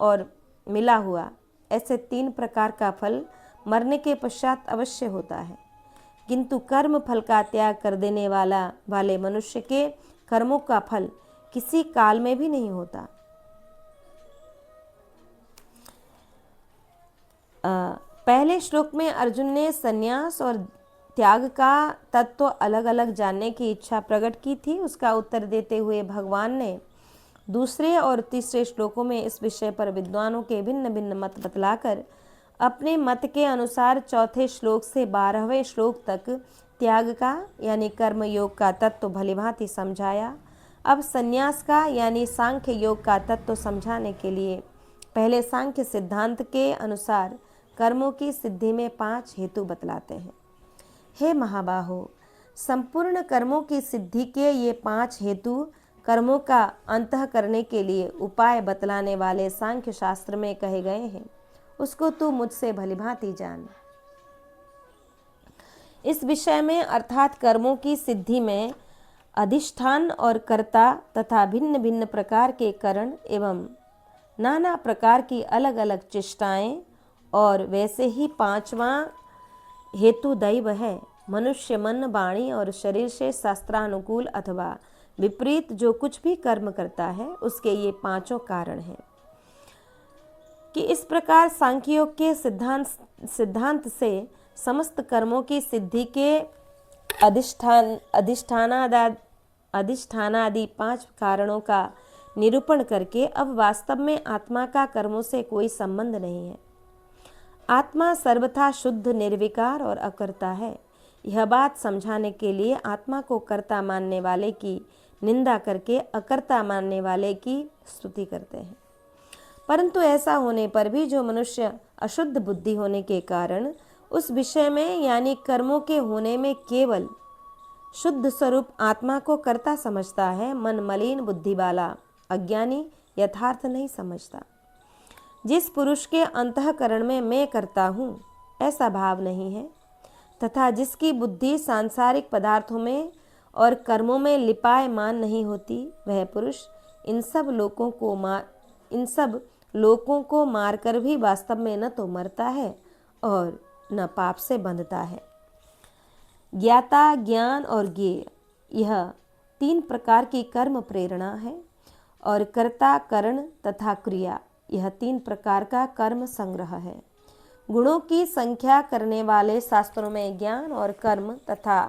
और मिला हुआ ऐसे 3 प्रकार का फल मरने के पश्चात अवश्य होता है, किंतु कर्म फल का त्याग कर देने वाले मनुष्य के कर्मों का फल किसी काल में भी नहीं होता। पहले श्लोक में अर्जुन ने संन्यास और त्याग का तत्व अलग अलग जानने की इच्छा प्रकट की थी। उसका उत्तर देते हुए भगवान ने दूसरे और तीसरे श्लोकों में इस विषय पर विद्वानों के भिन्न भिन्न मत बतलाकर अपने मत के अनुसार चौथे श्लोक से 12वें श्लोक तक त्याग का यानी कर्म योग का तत्व भलीभांति समझाया। अब संन्यास का यानी सांख्य योग का तत्व समझाने के लिए पहले सांख्य सिद्धांत के अनुसार कर्मों की सिद्धि में 5 हेतु बतलाते हैं। हे महाबाहो, संपूर्ण कर्मों की सिद्धि के ये 5 हेतु कर्मों का अंतः करने के लिए उपाय बतलाने वाले सांख्य शास्त्र में कहे गए हैं, उसको तू मुझसे भलीभांति जान। इस विषय में अर्थात कर्मों की सिद्धि में अधिष्ठान और कर्ता तथा भिन्न भिन्न प्रकार के करण एवं नाना प्रकार की अलग अलग चेष्टाएं और वैसे ही पांचवा हेतु दैव है। मनुष्य मन, वाणी और शरीर से शास्त्रानुकूल अथवा विपरीत जो कुछ भी कर्म करता है उसके ये पांचों कारण हैं कि इस प्रकार सांख्ययोग के सिद्धांत से समस्त कर्मों की सिद्धि के अधिष्ठानादि 5 कारणों का निरूपण करके अब वास्तव में आत्मा का कर्मों से कोई संबंध नहीं है। आत्मा सर्वथा शुद्ध, निर्विकार और अकर्ता है। यह बात समझाने के लिए आत्मा को कर्ता मानने वाले की निंदा करके अकर्ता मानने वाले की स्तुति करते हैं। परंतु ऐसा होने पर भी जो मनुष्य अशुद्ध बुद्धि होने के कारण उस विषय में यानी कर्मों के होने में केवल शुद्ध स्वरूप आत्मा को कर्ता समझता है, मन मलिन बुद्धि वाला अज्ञानी यथार्थ नहीं समझता। जिस पुरुष के अंतःकरण में मैं करता हूँ ऐसा भाव नहीं है तथा जिसकी बुद्धि सांसारिक पदार्थों में और कर्मों में लिपायमान नहीं होती, वह पुरुष इन सब लोकों को मारकर भी वास्तव में न तो मरता है और न पाप से बंधता है। ज्ञाता, ज्ञान और ज्ञेय, यह 3 प्रकार की कर्म प्रेरणा है और कर्ता, करण तथा क्रिया, यह 3 प्रकार का कर्म संग्रह है। गुणों की संख्या करने वाले शास्त्रों में ज्ञान और कर्म तथा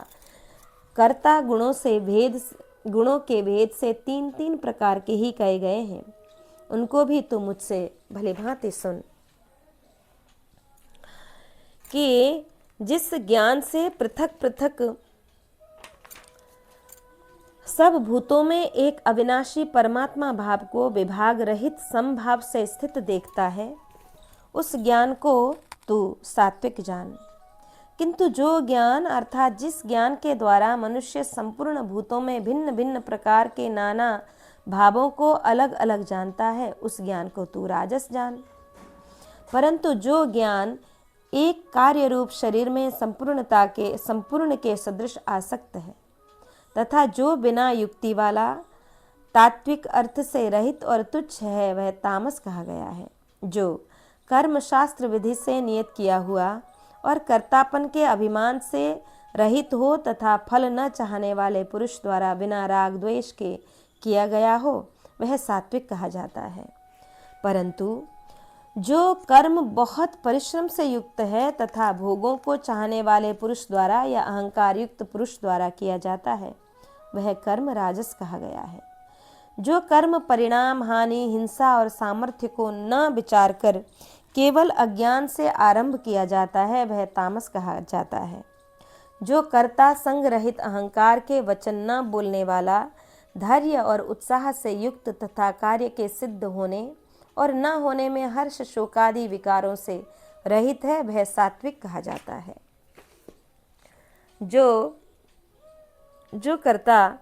कर्ता गुणों के भेद से 3 प्रकार के ही कहे गए हैं। उनको भी तू मुझसे भली भांति सुन कि जिस ज्ञान से पृथक पृथक सब भूतों में एक अविनाशी परमात्मा भाव को विभाग रहित समभाव से स्थित देखता है, उस ज्ञान को तू सात्विक जान। किंतु जो ज्ञान अर्थात जिस ज्ञान के द्वारा मनुष्य संपूर्ण भूतों में भिन्न भिन्न प्रकार के नाना भावों को अलग अलग जानता है, उस ज्ञान को तू राजस जान। परंतु जो ज्ञान एक कार्य रूप शरीर में संपूर्ण के सदृश आसक्त है तथा जो बिना युक्ति वाला तात्विक अर्थ से रहित और तुच्छ है, वह तामस कहा गया है। जो कर्म शास्त्र विधि से नियत किया हुआ और कर्तापन के अभिमान से रहित हो तथा फल न चाहने वाले पुरुष द्वारा बिना राग द्वेष के किया गया हो, वह सात्विक कहा जाता है। परंतु जो कर्म बहुत परिश्रम से युक्त है तथा भोगों को चाहने वाले पुरुष द्वारा या अहंकार युक्त पुरुष द्वारा किया जाता है, वह कर्म राजस कहा गया है। जो कर्म परिणाम, हानि, हिंसा और सामर्थ्य को न विचार कर केवल अज्ञान से आरंभ किया जाता है, वह तामस कहा जाता है। जो कर्ता संग रहित अहंकार के वचन न बोलने वाला, धैर्य और उत्साह से युक्त तथा कार्य के सिद्ध होने और न होने में हर्ष शोकादि विकारों से रहित है, वह सात्विक कहा जाता है। जो कर्ता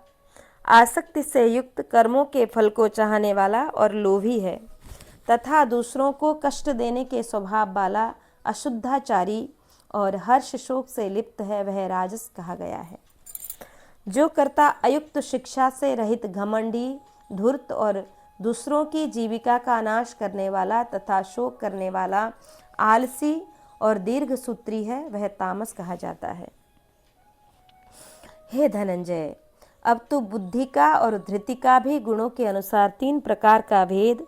आसक्ति से युक्त कर्मों के फल को चाहने वाला और लोभी है तथा दूसरों को कष्ट देने के स्वभाव वाला अशुद्धाचारी और हर्ष शोक से लिप्त है, वह राजस कहा गया है। जो कर्ता अयुक्त शिक्षा से रहित घमंडी, धूर्त और दूसरों की जीविका का नाश करने वाला तथा शोक करने वाला आलसी और दीर्घ सूत्री है, वह तामस कहा जाता है। हे धनंजय, अब तू बुद्धि का और धृति का भी गुणों के अनुसार 3 प्रकार का भेद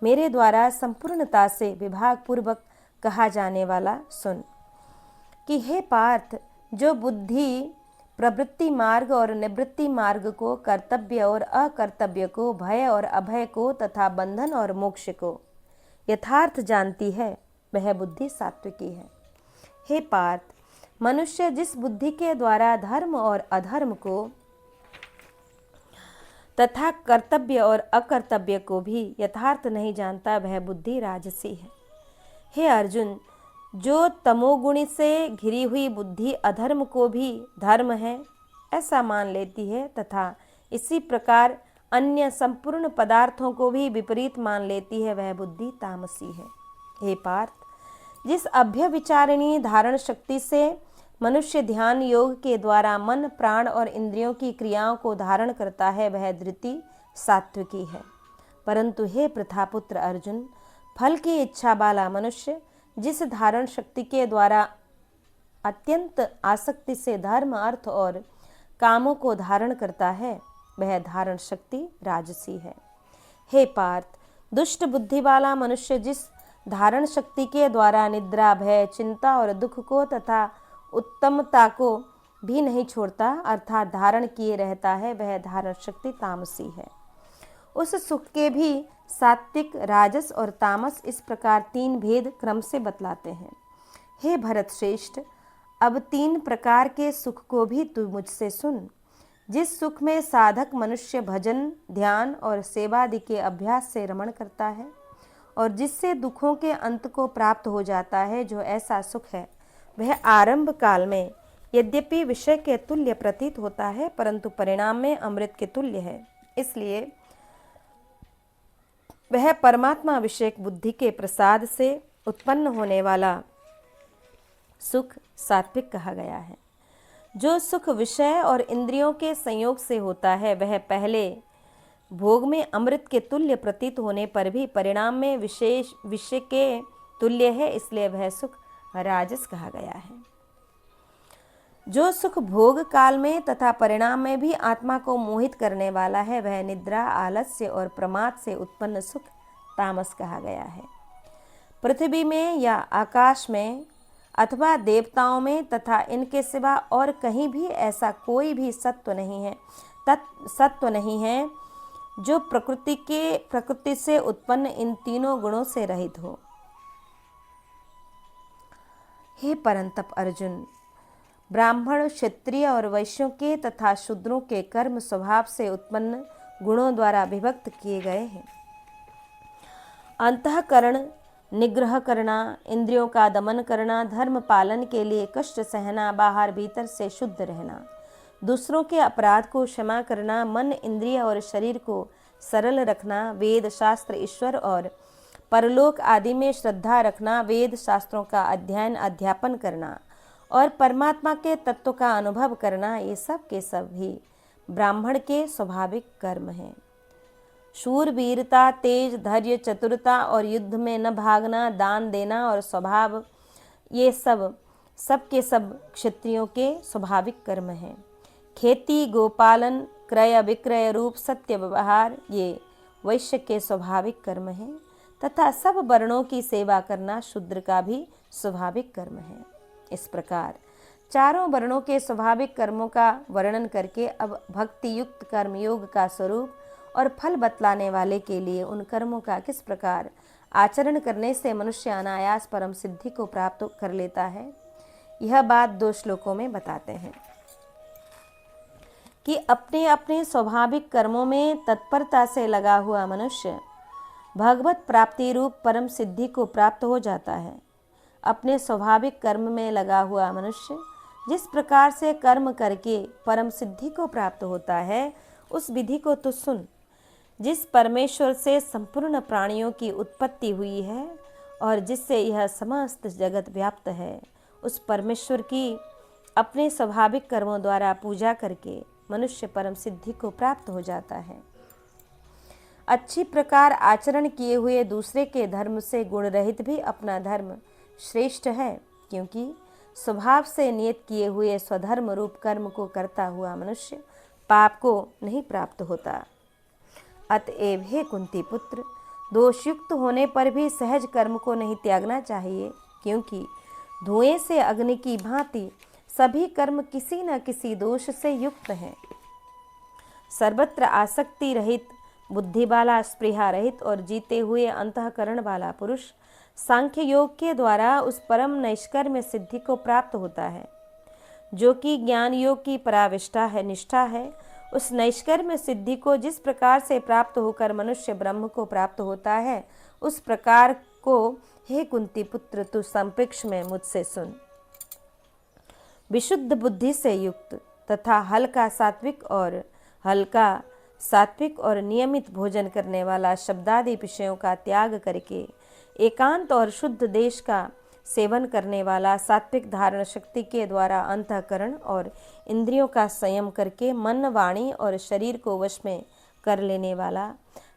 मेरे द्वारा संपूर्णता से विभाग पूर्वक कहा जाने वाला सुन कि हे पार्थ, जो बुद्धि प्रवृत्ति मार्ग और निवृत्ति मार्ग को, कर्तव्य और अकर्तव्य को, भय और अभय को तथा बंधन और मोक्ष को यथार्थ जानती है, वह बुद्धि सात्विकी है। हे पार्थ, मनुष्य जिस बुद्धि के द्वारा धर्म और अधर्म को तथा कर्तव्य और अकर्तव्य को भी यथार्थ नहीं जानता, वह बुद्धि राजसी है। हे अर्जुन, जो तमोगुणी से घिरी हुई बुद्धि अधर्म को भी धर्म है ऐसा मान लेती है तथा इसी प्रकार अन्य संपूर्ण पदार्थों को भी विपरीत मान लेती है, वह बुद्धि तामसी है। हे पार्थ, जिस अभ्यविचारिणी धारण शक्ति से मनुष्य ध्यान योग के द्वारा मन, प्राण और इंद्रियों की क्रियाओं को धारण करता है, वह धृति सात्विकी है। परंतु हे प्रथापुत्र अर्जुन, फल की इच्छा वाला मनुष्य जिस धारण शक्ति के द्वारा अत्यंत आसक्ति से धर्म, अर्थ और कामों को धारण करता है, वह धारण शक्ति राजसी है। हे पार्थ, दुष्ट बुद्धि वाला मनुष्य जिस धारण शक्ति के द्वारा निद्रा, भय, चिंता और दुख को तथा उत्तमता को भी नहीं छोड़ता, अर्थात धारण किए रहता है, वह धारण शक्ति तामसी है। उस सुख के भी सात्विक, राजस और तामस इस प्रकार 3 भेद क्रम से बतलाते हैं। हे भरत श्रेष्ठ, अब 3 प्रकार के सुख को भी तू मुझसे सुन। जिस सुख में साधक मनुष्य भजन, ध्यान और सेवादि के अभ्यास से रमण करता है और जिससे दुखों के अंत को प्राप्त हो जाता है, जो ऐसा सुख है वह आरंभ काल में यद्यपि विषय के तुल्य प्रतीत होता है, परंतु परिणाम में अमृत के तुल्य है। इसलिए वह परमात्मा विषयक बुद्धि के प्रसाद से उत्पन्न होने वाला सुख सात्विक कहा गया है। जो सुख विषय और इंद्रियों के संयोग से होता है, वह पहले भोग में अमृत के तुल्य प्रतीत होने पर भी परिणाम में विशेष विषय के तुल्य है, इसलिए वह सुख राजस कहा गया है। जो सुख भोग काल में तथा परिणाम में भी आत्मा को मोहित करने वाला है, वह निद्रा, आलस्य और प्रमाद से उत्पन्न सुख तामस कहा गया है। पृथ्वी में या आकाश में अथवा देवताओं में तथा इनके सिवा और कहीं भी ऐसा कोई भी सत्व नहीं है जो प्रकृति से उत्पन्न इन तीनों गुणों से रहित हो। हे परंतप अर्जुन, ब्राह्मण, क्षत्रिय और वैश्यों के तथा शूद्रों के कर्म स्वभाव से उत्पन्न गुणों द्वारा विभक्त किए गए हैं। अंतःकरण निग्रह करना, इंद्रियों का दमन करना, धर्म पालन के लिए कष्ट सहना, बाहर भीतर से शुद्ध रहना, दूसरों के अपराध को क्षमा करना, मन, इंद्रिय और शरीर को सरल रखना, वेद शास्त्र, ईश्वर और परलोक आदि में श्रद्धा रखना, वेद शास्त्रों का अध्ययन अध्यापन करना और परमात्मा के तत्व का अनुभव करना, ये सब के सब भी ब्राह्मण के स्वाभाविक कर्म हैं। शूरवीरता, तेज, धैर्य, चतुरता और युद्ध में न भागना, दान देना और स्वभाव, ये सब के सब क्षत्रियों के स्वाभाविक कर्म हैं। खेती, गोपालन, क्रय विक्रय रूप सत्य व्यवहार, ये वैश्य के स्वाभाविक कर्म हैं तथा सब वर्णों की सेवा करना शूद्र का भी स्वाभाविक कर्म है। इस प्रकार चारों वर्णों के स्वाभाविक कर्मों का वर्णन करके अब भक्ति युक्त कर्मयोग का स्वरूप और फल बतलाने वाले के लिए उन कर्मों का किस प्रकार आचरण करने से मनुष्य अनायास परम सिद्धि को प्राप्त कर लेता है, यह बात 2 श्लोकों में बताते हैं कि अपने अपने स्वाभाविक कर्मों में तत्परता से लगा हुआ मनुष्य भगवत प्राप्ति रूप परम सिद्धि को प्राप्त हो जाता है। अपने स्वाभाविक कर्म में लगा हुआ मनुष्य जिस प्रकार से कर्म करके परम सिद्धि को प्राप्त होता है, उस विधि को तो सुन। जिस परमेश्वर से संपूर्ण प्राणियों की उत्पत्ति हुई है और जिससे यह समस्त जगत व्याप्त है, उस परमेश्वर की अपने स्वाभाविक कर्मों द्वारा पूजा करके मनुष्य परम सिद्धि को प्राप्त हो जाता है। अच्छी प्रकार आचरण किए हुए दूसरे के धर्म से गुण रहित भी अपना धर्म श्रेष्ठ है, क्योंकि स्वभाव से नियत किए हुए स्वधर्म रूप कर्म को करता हुआ मनुष्य पाप को नहीं प्राप्त होता। अतएव हे कुंती पुत्र, दोषयुक्त होने पर भी सहज कर्म को नहीं त्यागना चाहिए, क्योंकि धुएं से अग्नि की भांति सभी कर्म किसी न किसी दोष से युक्त हैं। सर्वत्र आसक्ति रहित, बुद्धि वाला, स्पृहा रहित और जीते हुए अंतःकरण वाला पुरुष सांख्य योग के द्वारा उस परम नैष्कर्म्य सिद्धि को प्राप्त होता है, जो कि ज्ञान योग की पराविष्टा है, निष्ठा है। उस नैष्कर्म्य सिद्धि को जिस प्रकार से प्राप्त होकर मनुष्य ब्रह्म को प्राप्त होता है, उस प्रकार को हे कुंती पुत्र तू संपेक्ष में मुझसे सुन। विशुद्ध बुद्धि से युक्त तथा हल्का सात्विक और हल्का सात्विक और नियमित भोजन करने वाला शब्दादि विषयों का त्याग करके एकांत और शुद्ध देश का सेवन करने वाला, सात्विक धारण शक्ति के द्वारा अंतःकरण और इंद्रियों का संयम करके मन, वाणी और शरीर को वश में कर लेने वाला,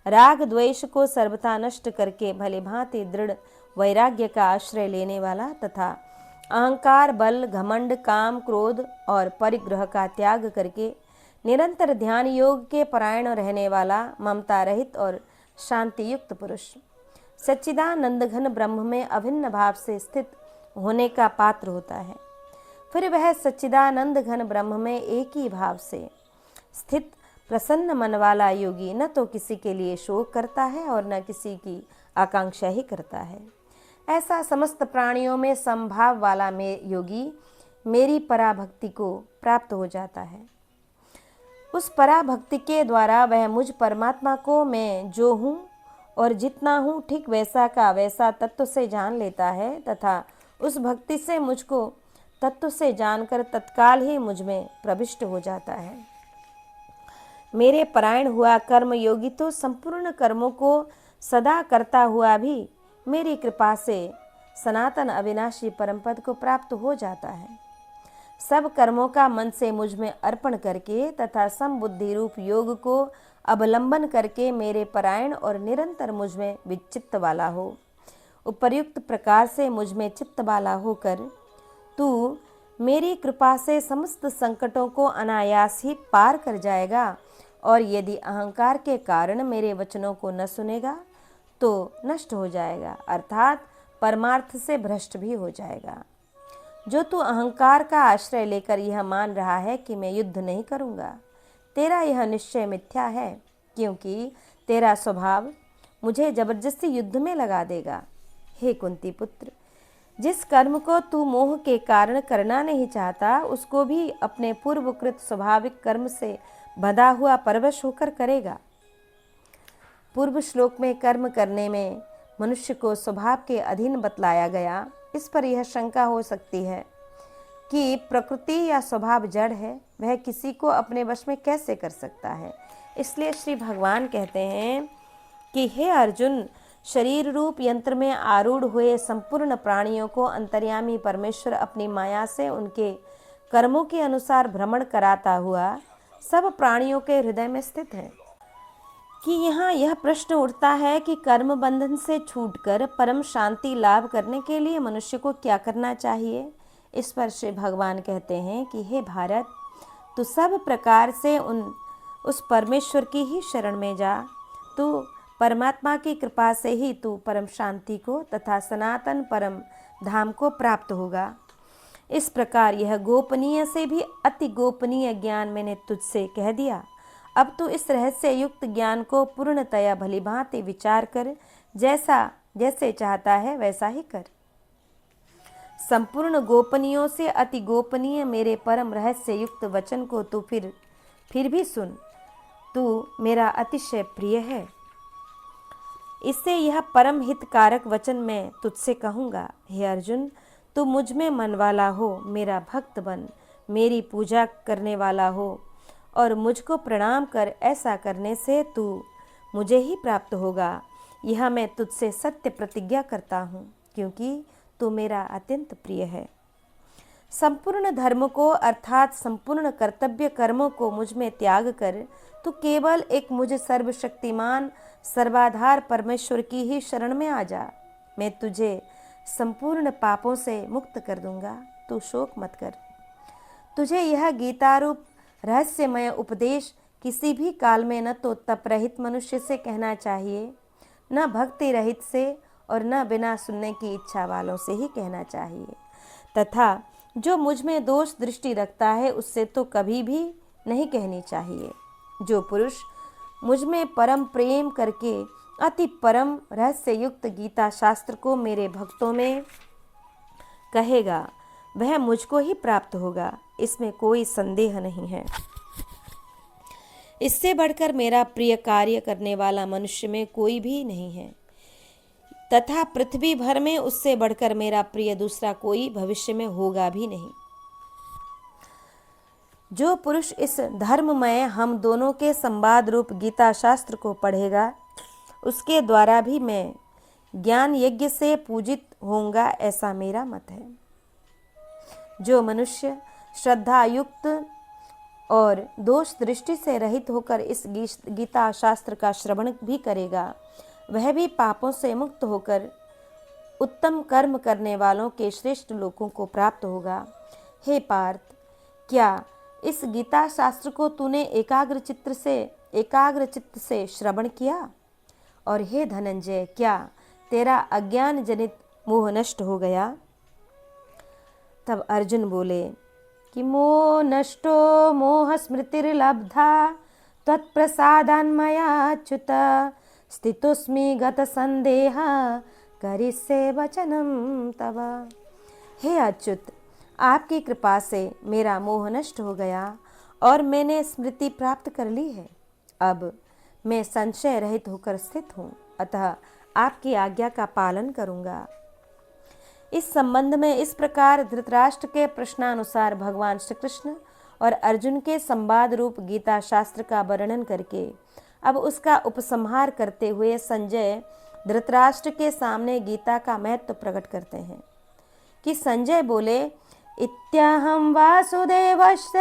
राग द्वेष को सर्वथा नष्ट करके भली भांति दृढ़ वैराग्य का आश्रय लेने वाला तथा अहंकार, बल, घमंड, काम, क्रोध और परिग्रह का त्याग करके निरंतर ध्यान योग के परायण रहने वाला, ममता रहित और शांति युक्त पुरुष सच्चिदानंद घन ब्रह्म में अभिन्न भाव से स्थित होने का पात्र होता है। फिर वह सच्चिदानंद घन ब्रह्म में एक ही भाव से स्थित प्रसन्न मन वाला योगी न तो किसी के लिए शोक करता है और न किसी की आकांक्षा ही करता है। ऐसा समस्त प्राणियों में समभाव वाला योगी मेरी पराभक्ति को प्राप्त हो जाता है। उस पराभक्ति के द्वारा वह मुझ परमात्मा को मैं जो हूँ और जितना हूँ ठीक वैसा का वैसा तत्व से जान लेता है तथा उस भक्ति से मुझको तत्व से जानकर तत्काल ही मुझ में प्रविष्ट हो जाता है। मेरे परायण हुआ कर्म योगी तो संपूर्ण कर्मों को सदा करता हुआ भी मेरी कृपा से सनातन अविनाशी परमपद को प्राप्त हो जाता है। सब कर्मों का मन से मुझ में अर्पण करके तथा समबुद्धि रूप योग को अवलंबन करके मेरे परायण और निरंतर मुझ में विचित्त वाला हो। उपर्युक्त प्रकार से मुझ में चित्त वाला होकर तू मेरी कृपा से समस्त संकटों को अनायास ही पार कर जाएगा और यदि अहंकार के कारण मेरे वचनों को न सुनेगा तो नष्ट हो जाएगा, अर्थात परमार्थ से भ्रष्ट भी हो जाएगा। जो तू अहंकार का आश्रय लेकर यह मान रहा है कि मैं युद्ध नहीं करूँगा, तेरा यह निश्चय मिथ्या है, क्योंकि तेरा स्वभाव मुझे जबरदस्ती युद्ध में लगा देगा। हे कुंती पुत्र, जिस कर्म को तू मोह के कारण करना नहीं चाहता उसको भी अपने पूर्वकृत स्वाभाविक कर्म से बंधा हुआ परवश होकर करेगा। पूर्व श्लोक में कर्म करने में मनुष्य को स्वभाव के अधीन बतलाया गया। इस पर यह शंका हो सकती है कि प्रकृति या स्वभाव जड़ है, वह किसी को अपने वश में कैसे कर सकता है। इसलिए श्री भगवान कहते हैं कि हे अर्जुन, शरीर रूप यंत्र में आरूढ़ हुए संपूर्ण प्राणियों को अंतर्यामी परमेश्वर अपनी माया से उनके कर्मों के अनुसार भ्रमण कराता हुआ सब प्राणियों के हृदय में स्थित है। कि यहाँ यह प्रश्न उठता है कि कर्म बंधन से छूटकर परम शांति लाभ करने के लिए मनुष्य को क्या करना चाहिए। इस पर श्री भगवान कहते हैं कि हे भारत, तू सब प्रकार से उस परमेश्वर की ही शरण में जा। तू परमात्मा की कृपा से ही तू परम शांति को तथा सनातन परम धाम को प्राप्त होगा। इस प्रकार यह गोपनीय से भी अति गोपनीय ज्ञान मैंने तुझसे कह दिया। अब तू इस रहस्य युक्त ज्ञान को पूर्णतया भलीभांति विचार कर जैसे चाहता है वैसा ही कर। संपूर्ण गोपनीयों से अति गोपनीय मेरे परम रहस्य युक्त वचन को तू फिर भी सुन। तू मेरा अतिशय प्रिय है, इससे यह परम हितकारक वचन मैं तुझसे कहूँगा। हे अर्जुन, तू मुझ में मन वाला हो, मेरा भक्त बन, मेरी पूजा करने वाला हो और मुझको प्रणाम कर। ऐसा करने से तू मुझे ही प्राप्त होगा, यह मैं तुझसे सत्य प्रतिज्ञा करता हूँ, क्योंकि तू मेरा अत्यंत प्रिय है। संपूर्ण धर्म को अर्थात संपूर्ण कर्तव्य कर्मों को मुझ में त्याग कर तू केवल एक मुझ सर्वशक्तिमान सर्वाधार परमेश्वर की ही शरण में आ जा। मैं तुझे संपूर्ण पापों से मुक्त कर दूंगा, तू शोक मत कर। तुझे यह गीतारूप रहस्यमय उपदेश किसी भी काल में न तो तप रहित मनुष्य से कहना चाहिए, न भक्ति रहित से और न बिना सुनने की इच्छा वालों से ही कहना चाहिए, तथा जो मुझ में दोष दृष्टि रखता है उससे तो कभी भी नहीं कहनी चाहिए। जो पुरुष मुझ में परम प्रेम करके अति परम रहस्य युक्त गीता शास्त्र को मेरे भक्तों में कहेगा वह मुझको ही प्राप्त होगा, इसमें कोई संदेह नहीं है। इससे बढ़कर मेरा प्रिय कार्य करने वाला मनुष्य में कोई भी नहीं है, तथा पृथ्वी भर में उससे बढ़कर मेरा प्रिय दूसरा कोई भविष्य में होगा भी नहीं। जो पुरुष इस धर्ममय हम दोनों के संवाद रूप गीता शास्त्र को पढ़ेगा, उसके द्वारा भी मैं ज्ञान यज्ञ से पूजित होऊंगा, ऐसा मेरा मत है। जो मनुष्य श्रद्धा युक्त और दोष दृष्टि से रहित होकर इस गीता शास्त्र का श्रवण भी करेगा, वह भी पापों से मुक्त होकर उत्तम कर्म करने वालों के श्रेष्ठ लोकों को प्राप्त होगा। हे पार्थ, क्या इस गीता शास्त्र को तूने एकाग्र चित्त से श्रवण किया? और हे धनंजय, क्या तेरा अज्ञान जनित मोह नष्ट हो गया? तब अर्जुन बोले कि मोह नष्टो मोह स्मृतिर्लब्धा त्वत्प्रसादान्मयाच्युत स्थितोस्मि गत संदेह करिष्ये वचनम तव। हे अच्युत, आपकी कृपा से मेरा मोह नष्ट हो गया और मैंने स्मृति प्राप्त कर ली है। अब मैं संशय रहित होकर स्थित हूँ, अतः आपकी आज्ञा का पालन करूँगा। इस संबंध में इस प्रकार धृतराष्ट्र के प्रश्नानुसार भगवान श्री कृष्ण और अर्जुन के संवाद रूप गीता शास्त्र का वर्णन करके अब उसका उपसंहार करते हुए संजय धृतराष्ट्र के सामने गीता का महत्व प्रकट करते हैं कि संजय बोले, इत्याहं वासुदेवस्य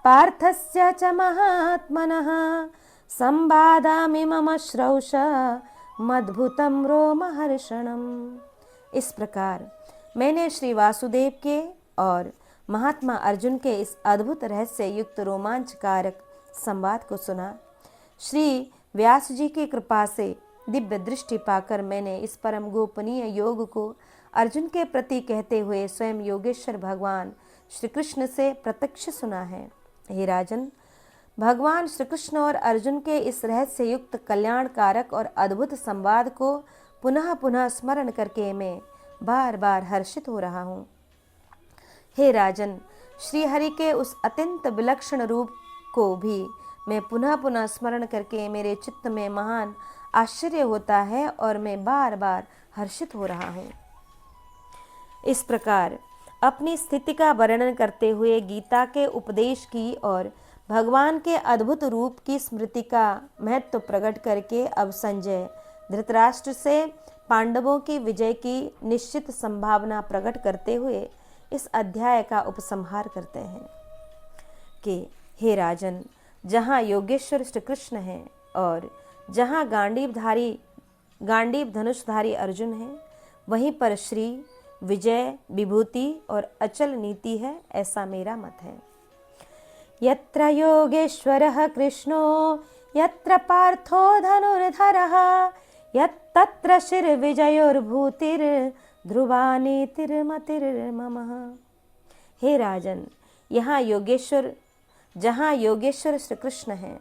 पार्थस्य च महात्मनः संवादामि मम श्रौष मद्भुतं रोमहर्षणम्। इस प्रकार मैंने श्री वासुदेव के और महात्मा अर्जुन के इस अद्भुत रहस्य युक्त रोमांचकारक संवाद को सुना। श्री व्यास जी की कृपा से दिव्य दृष्टि पाकर मैंने इस परम गोपनीय योग को अर्जुन के प्रति कहते हुए स्वयं योगेश्वर भगवान श्री कृष्ण से प्रत्यक्ष सुना है। हे राजन, भगवान श्री कृष्ण और अर्जुन के इस रहस्य युक्त कल्याणकारक और अद्भुत संवाद को पुनः पुनः स्मरण करके मैं बार बार हर्षित हो रहा हूँ। हे राजन, श्री हरि के उस अत्यंत विलक्षण रूप को भी मैं पुनः पुनः स्मरण करके मेरे चित्त में महान आश्चर्य होता है और मैं बार बार हर्षित हो रहा हूँ। इस प्रकार अपनी स्थिति का वर्णन करते हुए गीता के उपदेश की और भगवान के अद्भुत रूप की स्मृति का महत्व प्रकट करके अब संजय धृतराष्ट्र से पांडवों की विजय की निश्चित संभावना प्रकट करते हुए इस अध्याय का उपसंहार करते हैं कि हे राजन, जहाँ योगेश्वर श्री कृष्ण हैं और जहाँ गांडीव धनुषधारी अर्जुन है, वहीं पर श्री विजय विभूति और अचल नीति है, ऐसा मेरा मत है। यत्र योगेश्वरः कृष्णो यत्र पार्थो धनुर्धरः यत्तत्र शिरविजयोर्भूतिर्ध्रुवा नीतिर्मतिर्ममः। हे राजन, जहाँ योगेश्वर श्री कृष्ण हैं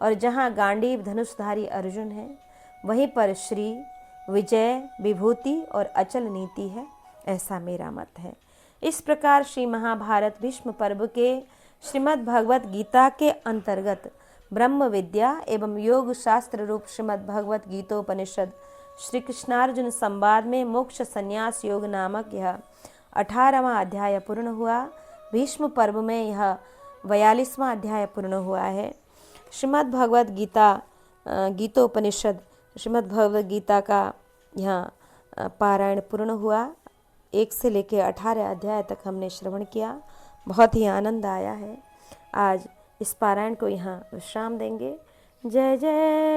और जहाँ गांडीव धनुषधारी अर्जुन है, वहीं पर श्री विजय विभूति और अचल नीति है, ऐसा मेरा मत है। इस प्रकार श्री महाभारत भीष्म पर्व के श्रीमद् भगवत गीता के अंतर्गत ब्रह्म विद्या एवं योग शास्त्र रूप श्रीमद् भगवत गीतोपनिषद श्री कृष्णार्जुन संवाद में मोक्ष संन्यास योग नामक यह 18वां अध्याय पूर्ण हुआ। भीष्म पर्व में यह 42वां अध्याय पूर्ण हुआ है। श्रीमद् भगवत गीता गीतोपनिषद श्रीमद् भगवत गीता का यहाँ पारायण पूर्ण हुआ। 1 से लेकर 18 अध्याय तक हमने श्रवण किया, बहुत ही आनंद आया है। आज इस पारायण को यहाँ विश्राम देंगे। जय जय।